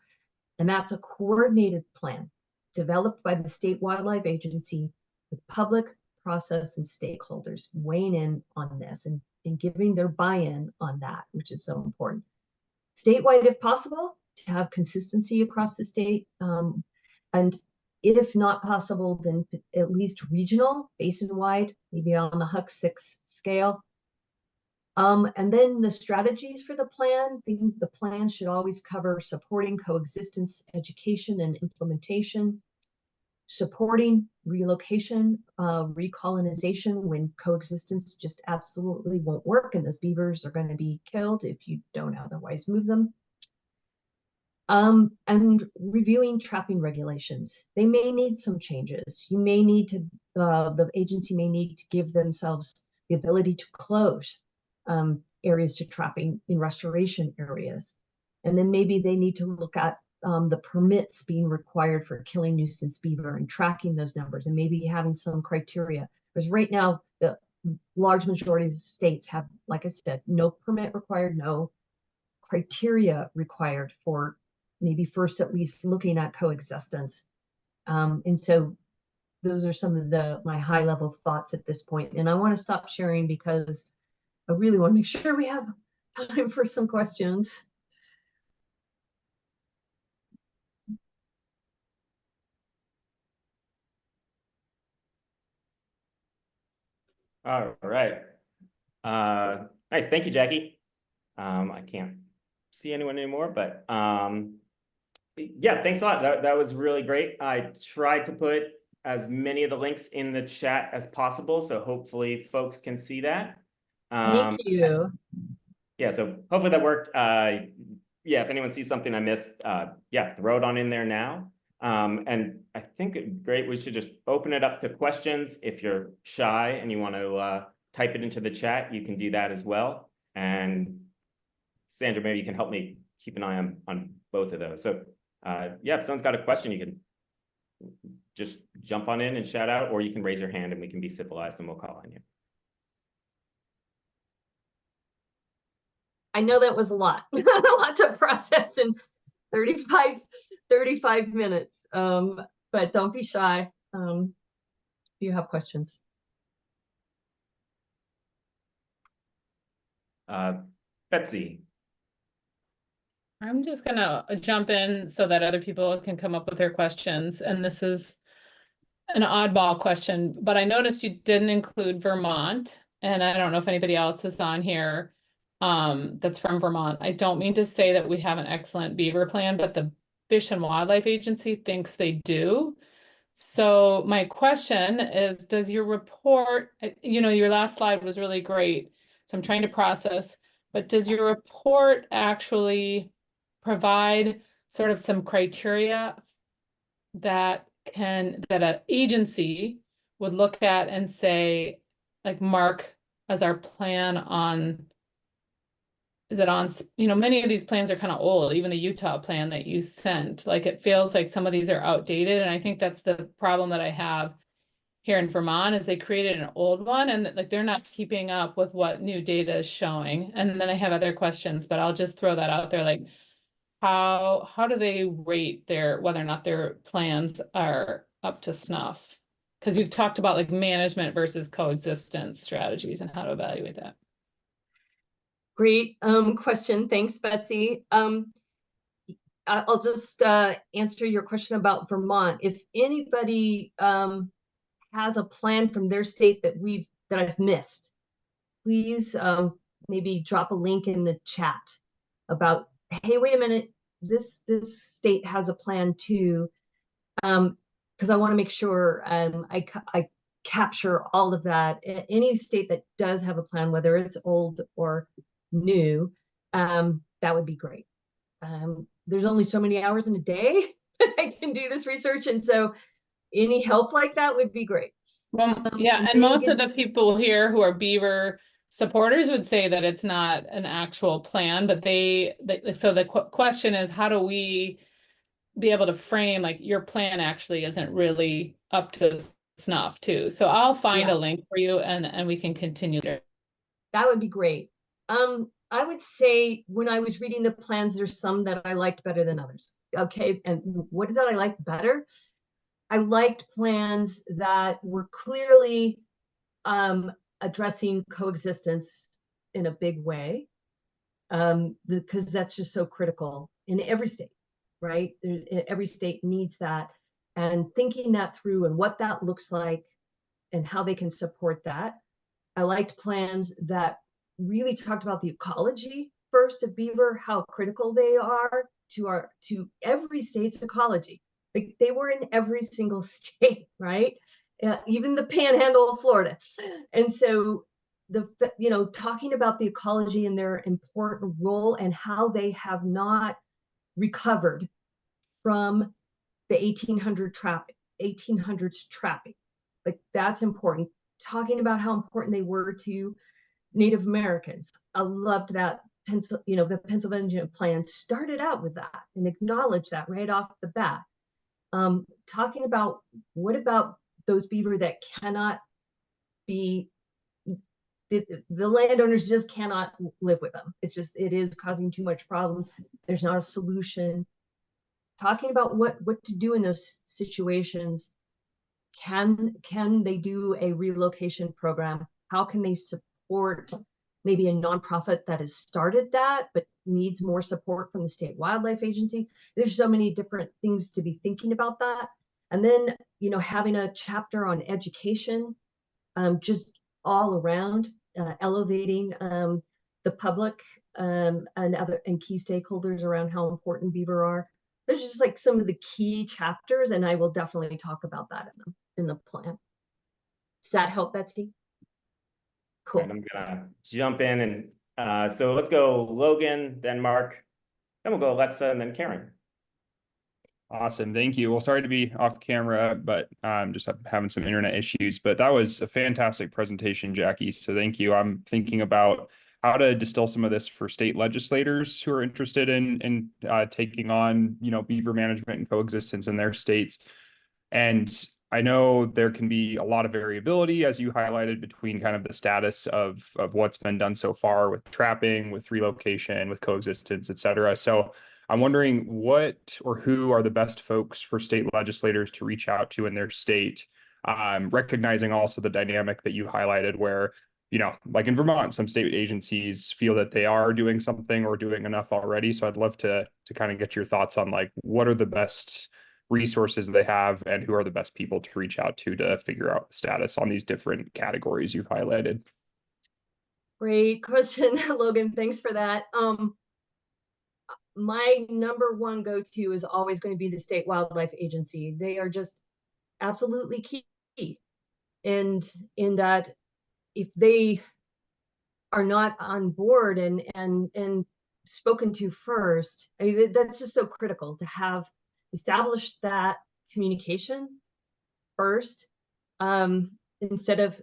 And that's a coordinated plan developed by the State Wildlife Agency, with public, process, and stakeholders weighing in on this and giving their buy-in on that, which is so important. Statewide, if possible, to have consistency across the state. And if not possible, then at least regional, basin-wide, maybe on the Huck 6 scale. And then the strategies for the plan. The plan should always cover supporting coexistence, education, and implementation, supporting relocation, recolonization when coexistence just absolutely won't work, and those beavers are going to be killed if you don't otherwise move them. And reviewing trapping regulations. They may need some changes. You may need to, the agency may need to give themselves the ability to close areas to trapping in restoration areas. And then maybe they need to look at the permits being required for killing nuisance beaver and tracking those numbers, and maybe having some criteria. Because right now, the large majority of states have, like I said, no permit required, no criteria required for maybe first at least looking at coexistence. And so those are some of my high level thoughts at this point. And I want to stop sharing because I really want to make sure we have time for some questions. All right. Nice. Thank you, Jackie. I can't see anyone anymore, but yeah, thanks a lot. That was really great. I tried to put as many of the links in the chat as possible, so hopefully folks can see that. Thank you. Yeah, so hopefully that worked. Yeah, if anyone sees something I missed, yeah, throw it on in there now. And I think great, we should just open it up to questions. If you're shy and you want to type it into the chat, you can do that as well. And Sandra, maybe you can help me keep an eye on both of those. So yeah, if someone's got a question, you can just jump on in and shout out, or you can raise your hand and we can be civilized and we'll call on you. I know that was a lot, a lot to process in 35 minutes. But don't be shy if you have questions. Betsy. I'm just gonna jump in so that other people can come up with their questions. And this is an oddball question, but I noticed you didn't include Vermont. And I don't know if anybody else is on here that's from Vermont. I don't mean to say that we have an excellent beaver plan, but the Fish and Wildlife Agency thinks they do. So my question is, does your report, your last slide was really great. So I'm trying to process, but does your report actually provide sort of some criteria that an agency would look at and say, like, mark as our plan on, is it on, many of these plans are kind of old, even the Utah plan that you sent, like, it feels like some of these are outdated. And I think that's the problem that I have here in Vermont, is they created an old one and like they're not keeping up with what new data is showing. And then I have other questions, but I'll just throw that out there. Like, how do they rate whether or not their plans are up to snuff? Because you've talked about like management versus coexistence strategies and how to evaluate that. Great question. Thanks, Betsy. I'll just answer your question about Vermont. If anybody has a plan from their state that I've missed, please maybe drop a link in the chat about, hey, wait a minute, this state has a plan too, because I want to make sure I capture all of that. Any state that does have a plan, whether it's old or new, that would be great. There's only so many hours in a day that I can do this research, and so any help like that would be great. Well, yeah, and most of the people here who are Beaver supporters would say that it's not an actual plan, but so the question is, how do we be able to frame, like, your plan actually isn't really up to snuff too. So I'll find a link for you and we can continue there. That would be great. I would say when I was reading the plans, there's some that I liked better than others. Okay, and what did I like better? I liked plans that were clearly addressing coexistence in a big way, because that's just so critical in every state, right? Every state needs that, and thinking that through and what that looks like and how they can support that. I liked plans that really talked about the ecology first of beaver, how critical they are to every state's ecology. Like, they were in every single state, right? Even the panhandle of Florida. And so talking about the ecology and their important role and how they have not recovered from the 1800s trapping. Like, that's important. Talking about how important they were to Native Americans. I loved that. The Pennsylvania plan started out with that and acknowledged that right off the bat. Talking about, what about those beaver that cannot be, the landowners just cannot live with them. It is causing too much problems. There's not a solution. Talking about what to do in those situations can they do a relocation program? How can they support maybe a nonprofit that has started that but needs more support from the state wildlife agency? There's so many different things to be thinking about that. And then, you know, having a chapter on education, just all around, elevating the public and key stakeholders around how important beaver are. There's just like some of the key chapters, and I will definitely talk about that in the plan. Does that help, Betsy? Cool. And I'm gonna jump in and so let's go Logan, then Mark, then we'll go Alexa, and then Karen. Awesome. Thank you. Well, sorry to be off camera, but just having some internet issues, but that was a fantastic presentation, Jackie. So thank you. I'm thinking about how to distill some of this for state legislators who are interested in taking on, you know, beaver management and coexistence in their states. And I know there can be a lot of variability, as you highlighted, between kind of the status of what's been done so far with trapping, with relocation, with coexistence, et cetera. So I'm wondering what or who are the best folks for state legislators to reach out to in their state, recognizing also the dynamic that you highlighted where, you know, like in Vermont, some state agencies feel that they are doing something or doing enough already. So I'd love to kind of get your thoughts on like, what are the best resources they have and who are the best people to reach out to figure out the status on these different categories you've highlighted. Great question, Logan. Thanks for that. My number one go-to is always going to be the state wildlife agency. They are just absolutely key. And in that, if they are not on board and spoken to first, I mean, that's just so critical to have established that communication first, instead of,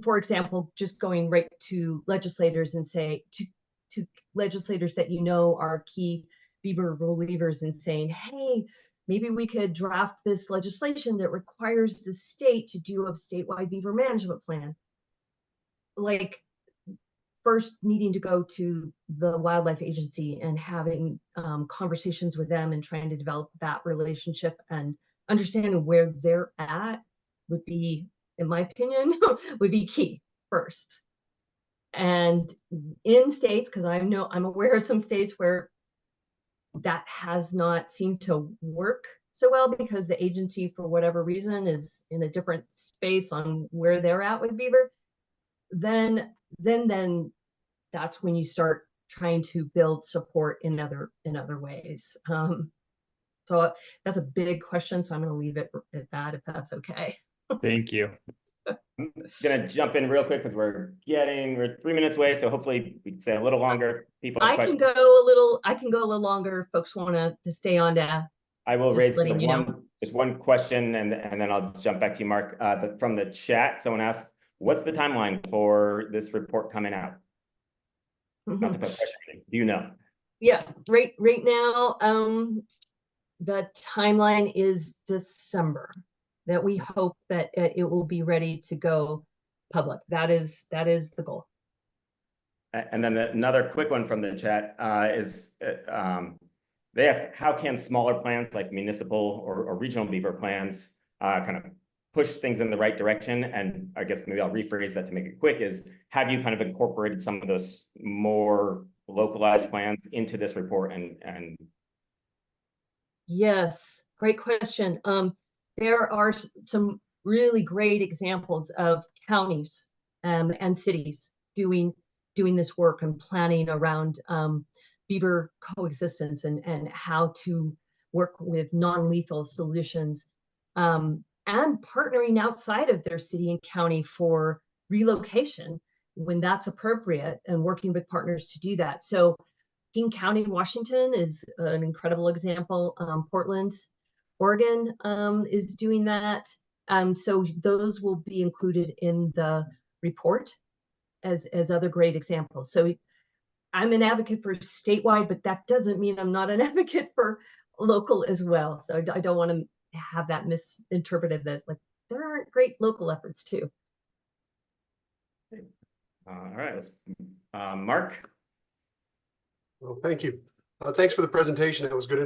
for example, just going right to legislators and say to legislators that you know are key beaver relievers and saying, hey, maybe we could draft this legislation that requires the state to do a statewide beaver management plan. Like, first needing to go to the wildlife agency and having conversations with them and trying to develop that relationship and understanding where they're at would be, in my opinion, would be key first. And in states, because I'm aware of some states where that has not seemed to work so well because the agency, for whatever reason, is in a different space on where they're at with beaver, then that's when you start trying to build support in other ways. So that's a big question, so I'm going to leave it at that, if that's okay. Thank you. I'm gonna jump in real quick because we're 3 minutes away, so hopefully we can stay a little longer. People have questions. I can go a little longer if folks want to stay on to. I will just raise letting just one question and then I'll jump back to you, Mark. From the chat, someone asked, what's the timeline for this report coming out? Not to put pressure on you. Do you know? Yeah, right now, the timeline is December, that we hope that it will be ready to go public. That is the goal. And then another quick one from the chat is they ask, how can smaller plans like municipal or regional beaver plans kind of push things in the right direction? And I guess maybe I'll rephrase that to make it quick, is have you kind of incorporated some of those more localized plans into this report? And Yes, great question. There are some really great examples of counties and cities doing this work and planning around beaver coexistence and how to work with non-lethal solutions, and partnering outside of their city and county for relocation when that's appropriate, and working with partners to do that. So King County, Washington is an incredible example. Portland, Oregon is doing that. So those will be included in the report as other great examples. So I'm an advocate for statewide, but that doesn't mean I'm not an advocate for local as well. So I don't want to have that misinterpreted that like there aren't great local efforts too. all right, Mark. Well, thank you. Thanks for the presentation. It was good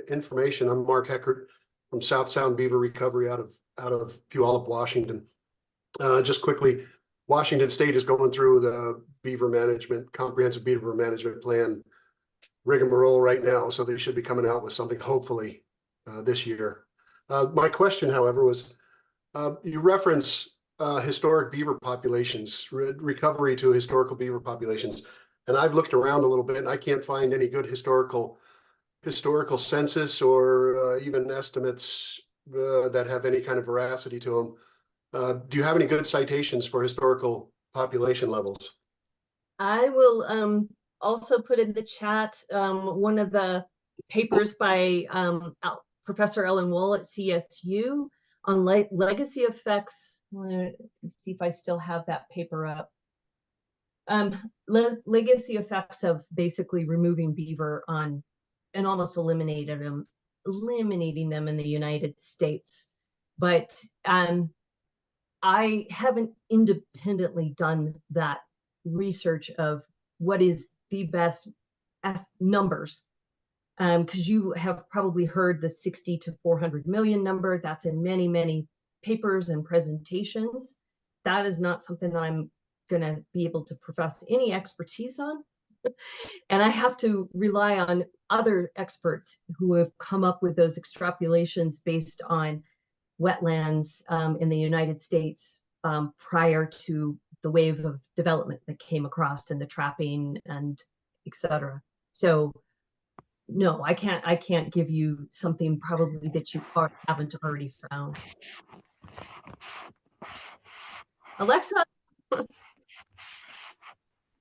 information. I'm Mark Heckert, from South Sound Beaver Recovery out of Puyallup, Washington. Just quickly, Washington State is going through the comprehensive beaver management plan rigmarole right now, so they should be coming out with something hopefully this year. My question, however, was you reference historic beaver populations, recovery to historical beaver populations, and I've looked around a little bit and I can't find any good historical census or even estimates that have any kind of veracity to them. Do you have any good citations for historical population levels? I will also put in the chat one of the papers by Professor Ellen Wohl at CSU on legacy effects. Let's see if I still have that paper up. Legacy effects of basically removing beaver on and almost eliminating them in the United States. But I haven't independently done that research of what is the best numbers, because you have probably heard the 60 to 400 million number. That's in many, many papers and presentations. That is not something that I'm going to be able to profess any expertise on. And I have to rely on other experts who have come up with those extrapolations based on wetlands in the United States prior to the wave of development that came across and the trapping and etc. So no, I can't give you something probably that you haven't already found. Alexa.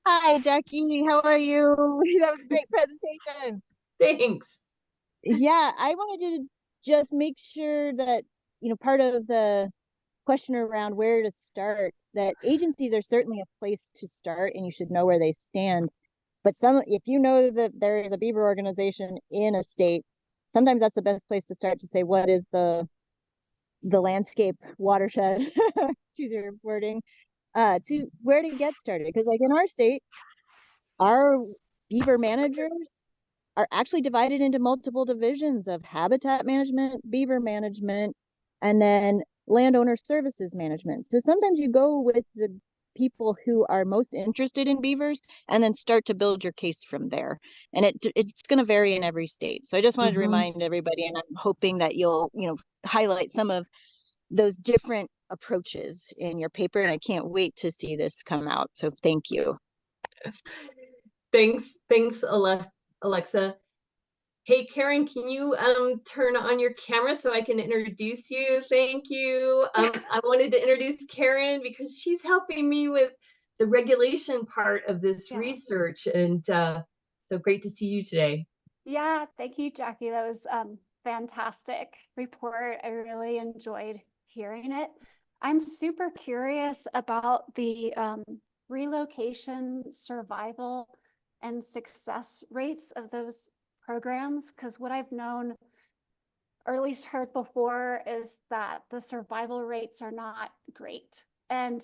Hi, Jackie. How are you? That was a great presentation. Thanks. Yeah, I wanted to just make sure that, part of the question around where to start, that agencies are certainly a place to start and you should know where they stand. But if you know that there is a beaver organization in a state, sometimes that's the best place to start to say, what is the landscape watershed, choose your wording, to where to get started. Because like in our state, our beaver managers are actually divided into multiple divisions of habitat management, beaver management, and then landowner services management. So sometimes you go with the people who are most interested in beavers and then start to build your case from there. And it's going to vary in every state. So I just wanted to remind everybody, and I'm hoping that you'll, highlight some of those different approaches in your paper. And I can't wait to see this come out. So thank you. Thanks, Alexa. Hey, Karen, can you turn on your camera so I can introduce you? Thank you. I wanted to introduce Karen because she's helping me with the regulation part of this research. And so great to see you today. Yeah, thank you, Jackie. That was fantastic report. I really enjoyed hearing it. I'm super curious about the relocation, survival, and success rates of those programs, because what I've known, or at least heard before, is that the survival rates are not great. And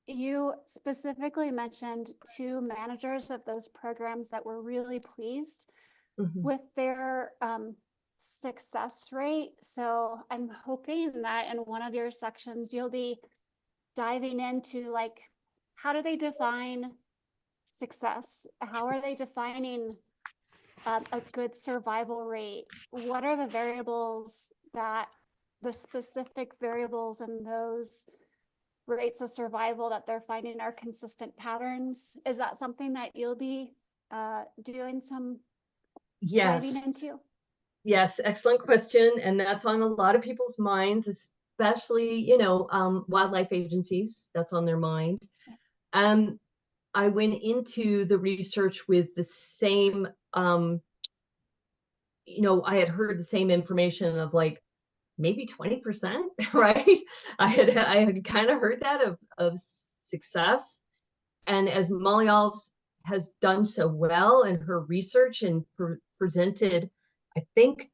you specifically mentioned 2 managers of those programs that were really pleased with their success rate. So I'm hoping that in one of your sections, you'll be diving into like, how do they define success? How are they defining a good survival rate? What are the variables the specific variables in those rates of survival that they're finding are consistent patterns? Is that something that you'll be doing some diving into? Yes, excellent question. And that's on a lot of people's minds, especially, wildlife agencies. That's on their mind. I went into the research with the same, I had heard the same information of like maybe 20%, right? I had kind of heard that of success. And as Molly Alves has done so well in her research and presented, I think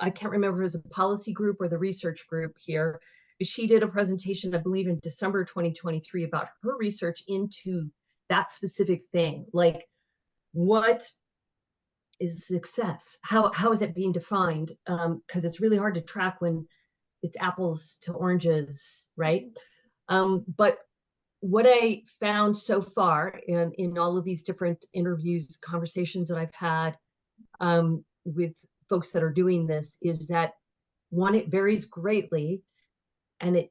I can't remember if it was a policy group or the research group here, she did a presentation, I believe in December 2023, about her research into that specific thing. Like, what is success? How is it being defined? Because it's really hard to track when it's apples to oranges, right? But what I found so far in all of these different interviews, conversations that I've had with folks that are doing this is that, one, it varies greatly, and it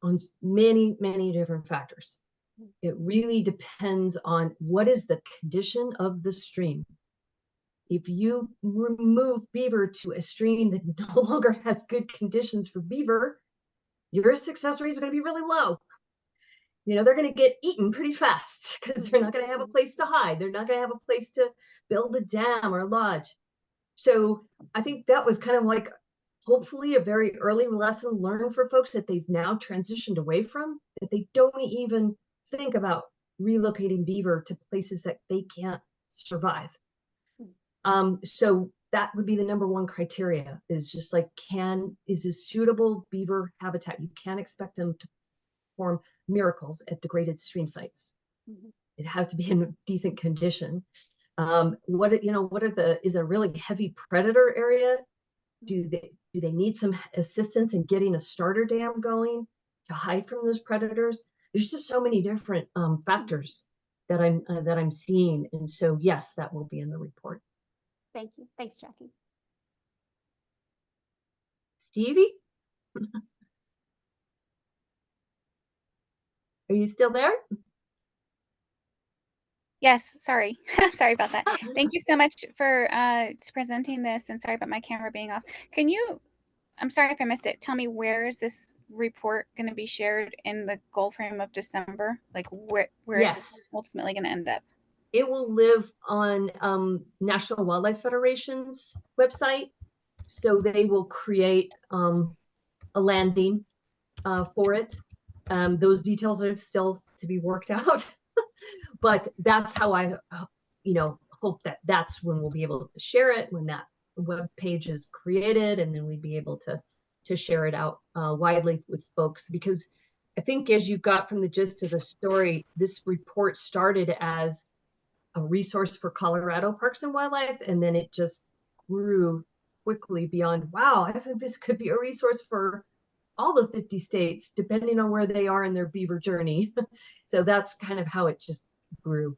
on many, many different factors. It really depends on what is the condition of the stream. If you remove beaver to a stream that no longer has good conditions for beaver, your success rate is going to be really low. You know, they're going to get eaten pretty fast because they're not going to have a place to hide. They're not going to have a place to build a dam or lodge. So I think that was kind of like, hopefully, a very early lesson learned for folks that they've now transitioned away from, that they don't even think about relocating beaver to places that they can't survive. So that would be the number one criteria, is just like, is this suitable beaver habitat? You can't expect them to perform miracles at degraded stream sites. It has to be in decent condition. Is a really heavy predator area? Do they need some assistance in getting a starter dam going to hide from those predators? There's just so many different factors that I'm seeing, and so yes, that will be in the report. Thank you. Thanks, Jackie. Stevie, are you still there? Yes, sorry. Sorry about that. Thank you so much for presenting this, and sorry about my camera being off. Can you, I'm sorry if I missed it, tell me, where is this report going to be shared in the goal frame of December? Like where is this ultimately going to end up? It will live on National Wildlife Federation's website. So they will create a landing for it. Those details are still to be worked out. But that's how I, hope that that's when we'll be able to share it, when that web page is created, and then we'd be able to share it out widely with folks. Because I think, as you got from the gist of the story, this report started as a resource for Colorado Parks and Wildlife, and then it just grew quickly beyond, wow, I think this could be a resource for all the 50 states, depending on where they are in their beaver journey. So that's kind of how it just grew.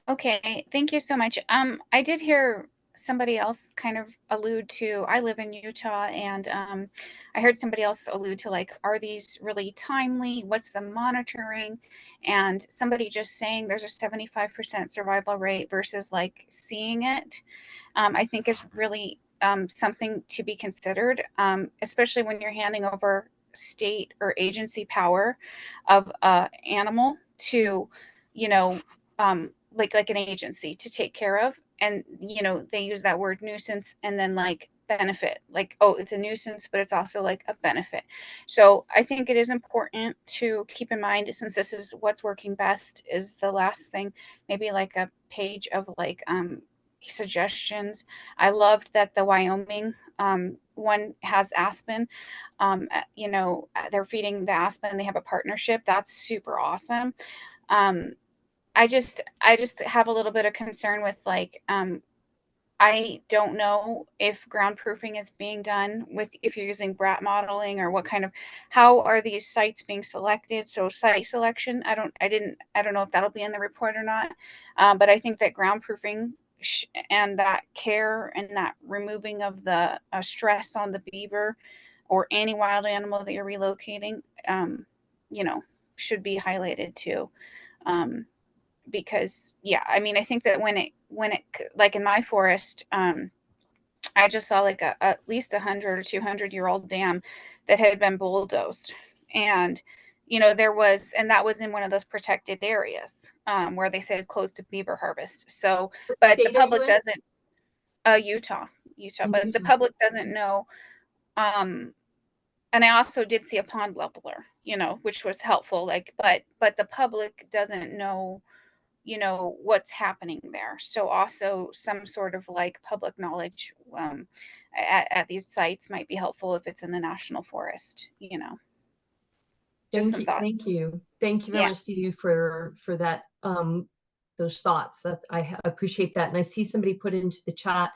Okay, thank you so much. I did hear somebody else kind of allude to, I live in Utah, and I heard somebody else allude to, like, are these really timely? What's the monitoring? And somebody just saying there's a 75% survival rate versus like seeing it, I think is really something to be considered, especially when you're handing over state or agency power of animal to, like an agency to take care of. And, they use that word nuisance and then like benefit, like, oh, it's a nuisance, but it's also like a benefit. So I think it is important to keep in mind, since this is what's working best, is the last thing, maybe like a page of like suggestions. I loved that the Wyoming one has aspen. They're feeding the aspen. They have a partnership. That's super awesome. I just have a little bit of concern with like, I don't know if ground proofing is being done with, if you're using BRAT modeling, or what kind of, how are these sites being selected? So site selection, I don't know if that'll be in the report or not. But I think that ground proofing and that care and that removing of the stress on the beaver or any wild animal that you're relocating, should be highlighted too. Because I think that when it like in my forest, I just saw like at least 100 or 200-year-old dam that had been bulldozed, and that was in one of those protected areas where they said closed to beaver harvest. So, but the public doesn't. Utah, but the public doesn't know. And I also did see a pond leveler, which was helpful. Like, but the public doesn't know what's happening there. So also some sort of like public knowledge at these sites might be helpful if it's in the national forest. Just some thoughts. Thank you very much, Stevie, for that those thoughts. That I appreciate that. And I see somebody put into the chat,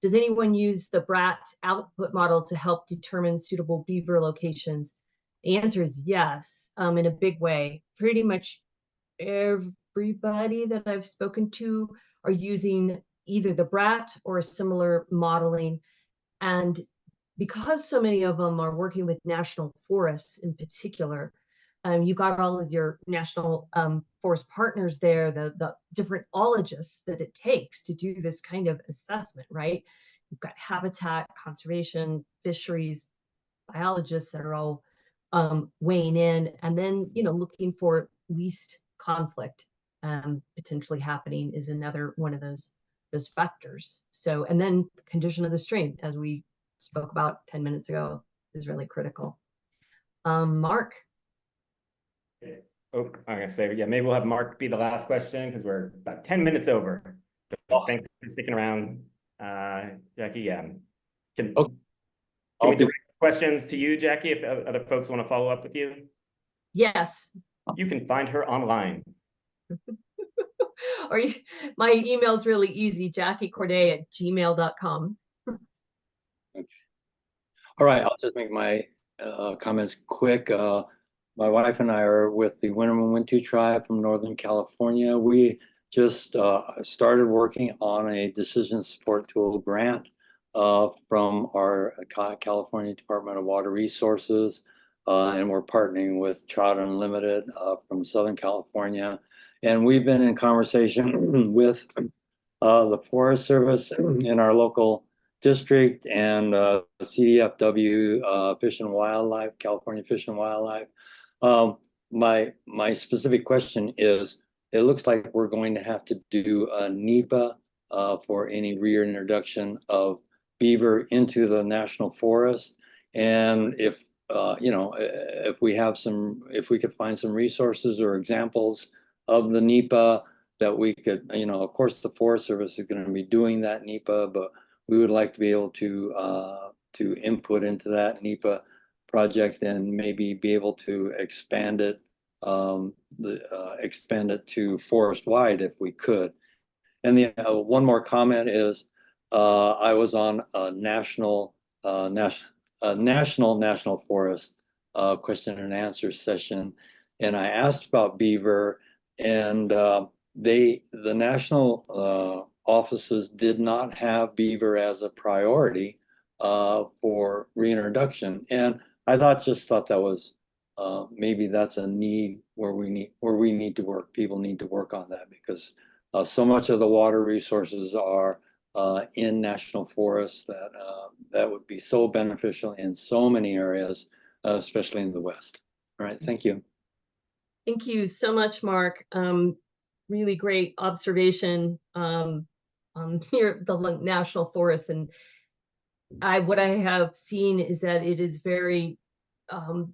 does anyone use the BRAT output model to help determine suitable beaver locations? The answer is yes, in a big way. Pretty much everybody that I've spoken to are using either the BRAT or a similar modeling. And because so many of them are working with national forests in particular, you've got all of your national forest partners there, the different ologists that it takes to do this kind of assessment, right? You've got habitat, conservation, fisheries, biologists that are all weighing in, and then, you know, looking for least conflict potentially happening is another one of those factors. So, and then the condition of the stream, as we spoke about 10 minutes ago, is really critical. Mark. Oh, I'm gonna say, yeah, maybe we'll have Mark be the last question because we're about 10 minutes over. So thanks for sticking around, Jackie. Yeah, can we direct questions to you, Jackie, if other folks want to follow up with you? Yes. You can find her online. Or my email's really easy, JackieCorday@gmail.com. All right, I'll just make my comments quick. My wife and I are with the Winterman Wintu tribe from Northern California. We just started working on a decision support tool grant from our California Department of Water Resources, and we're partnering with Trout Unlimited from Southern California. And we've been in conversation with the Forest Service in our local district and CDFW, Fish and Wildlife, California Fish and Wildlife. My specific question is, it looks like we're going to have to do a NEPA for any reintroduction of beaver into the national forest. And if you know, if we could find some resources or examples of the NEPA that we could, you know, of course the Forest Service is going to be doing that NEPA, but we would like to be able to input into that NEPA project and maybe be able to expand it, expand it to forest wide if we could. And the one more comment is, I was on a national forest question and answer session, and I asked about beaver, and the national offices did not have beaver as a priority for reintroduction. And I just thought that was maybe that's a need where we need to work. People need to work on that, because so much of the water resources are in national forests that would be so beneficial in so many areas, especially in the West. All right, thank you. Thank you so much, Mark. Really great observation near the national forest. And what I have seen is that it is very,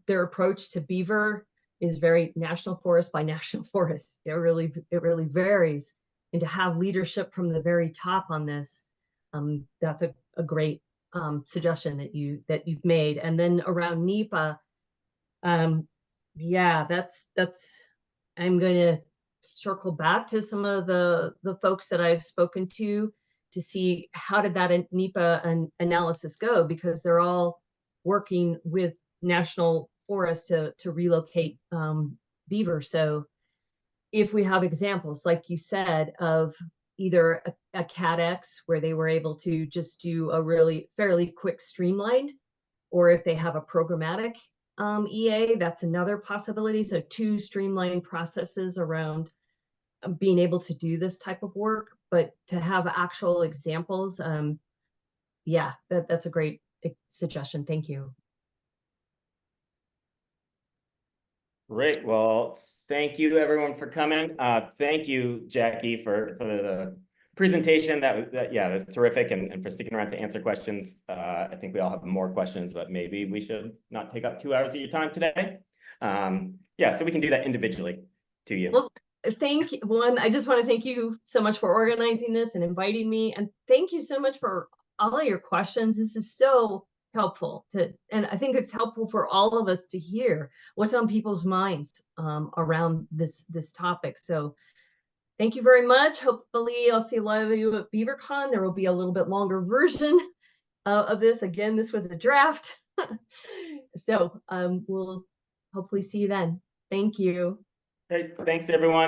their approach to beaver is very national forest by national forest. It really varies. And to have leadership from the very top on this, that's a great suggestion that you've made. And then around NEPA, yeah, that's I'm going to circle back to some of the folks that I've spoken to see how did that NEPA analysis go, because they're all working with national forests to relocate beaver. So if we have examples, like you said, of either a CADX where they were able to just do a really fairly quick streamlined, or if they have a programmatic EA, that's another possibility. So 2 streamlined processes around being able to do this type of work, but to have actual examples, yeah, that's a great suggestion. Thank you. Great. Well, thank you everyone for coming. Thank you, Jackie, for the presentation. That's terrific, and for sticking around to answer questions. I think we all have more questions, but maybe we should not take up 2 hours of your time today. Yeah, so we can do that individually to you. Well, thank you. I just want to thank you so much for organizing this and inviting me, and thank you so much for all of your questions. This is so helpful and I think it's helpful for all of us to hear what's on people's minds around this topic. So Thank you very much. Hopefully I'll see a lot of you at BeaverCon. There will be a little bit longer version of this. Again, this was a draft. So we'll hopefully see you then. Thank you. Great. Thanks, everyone.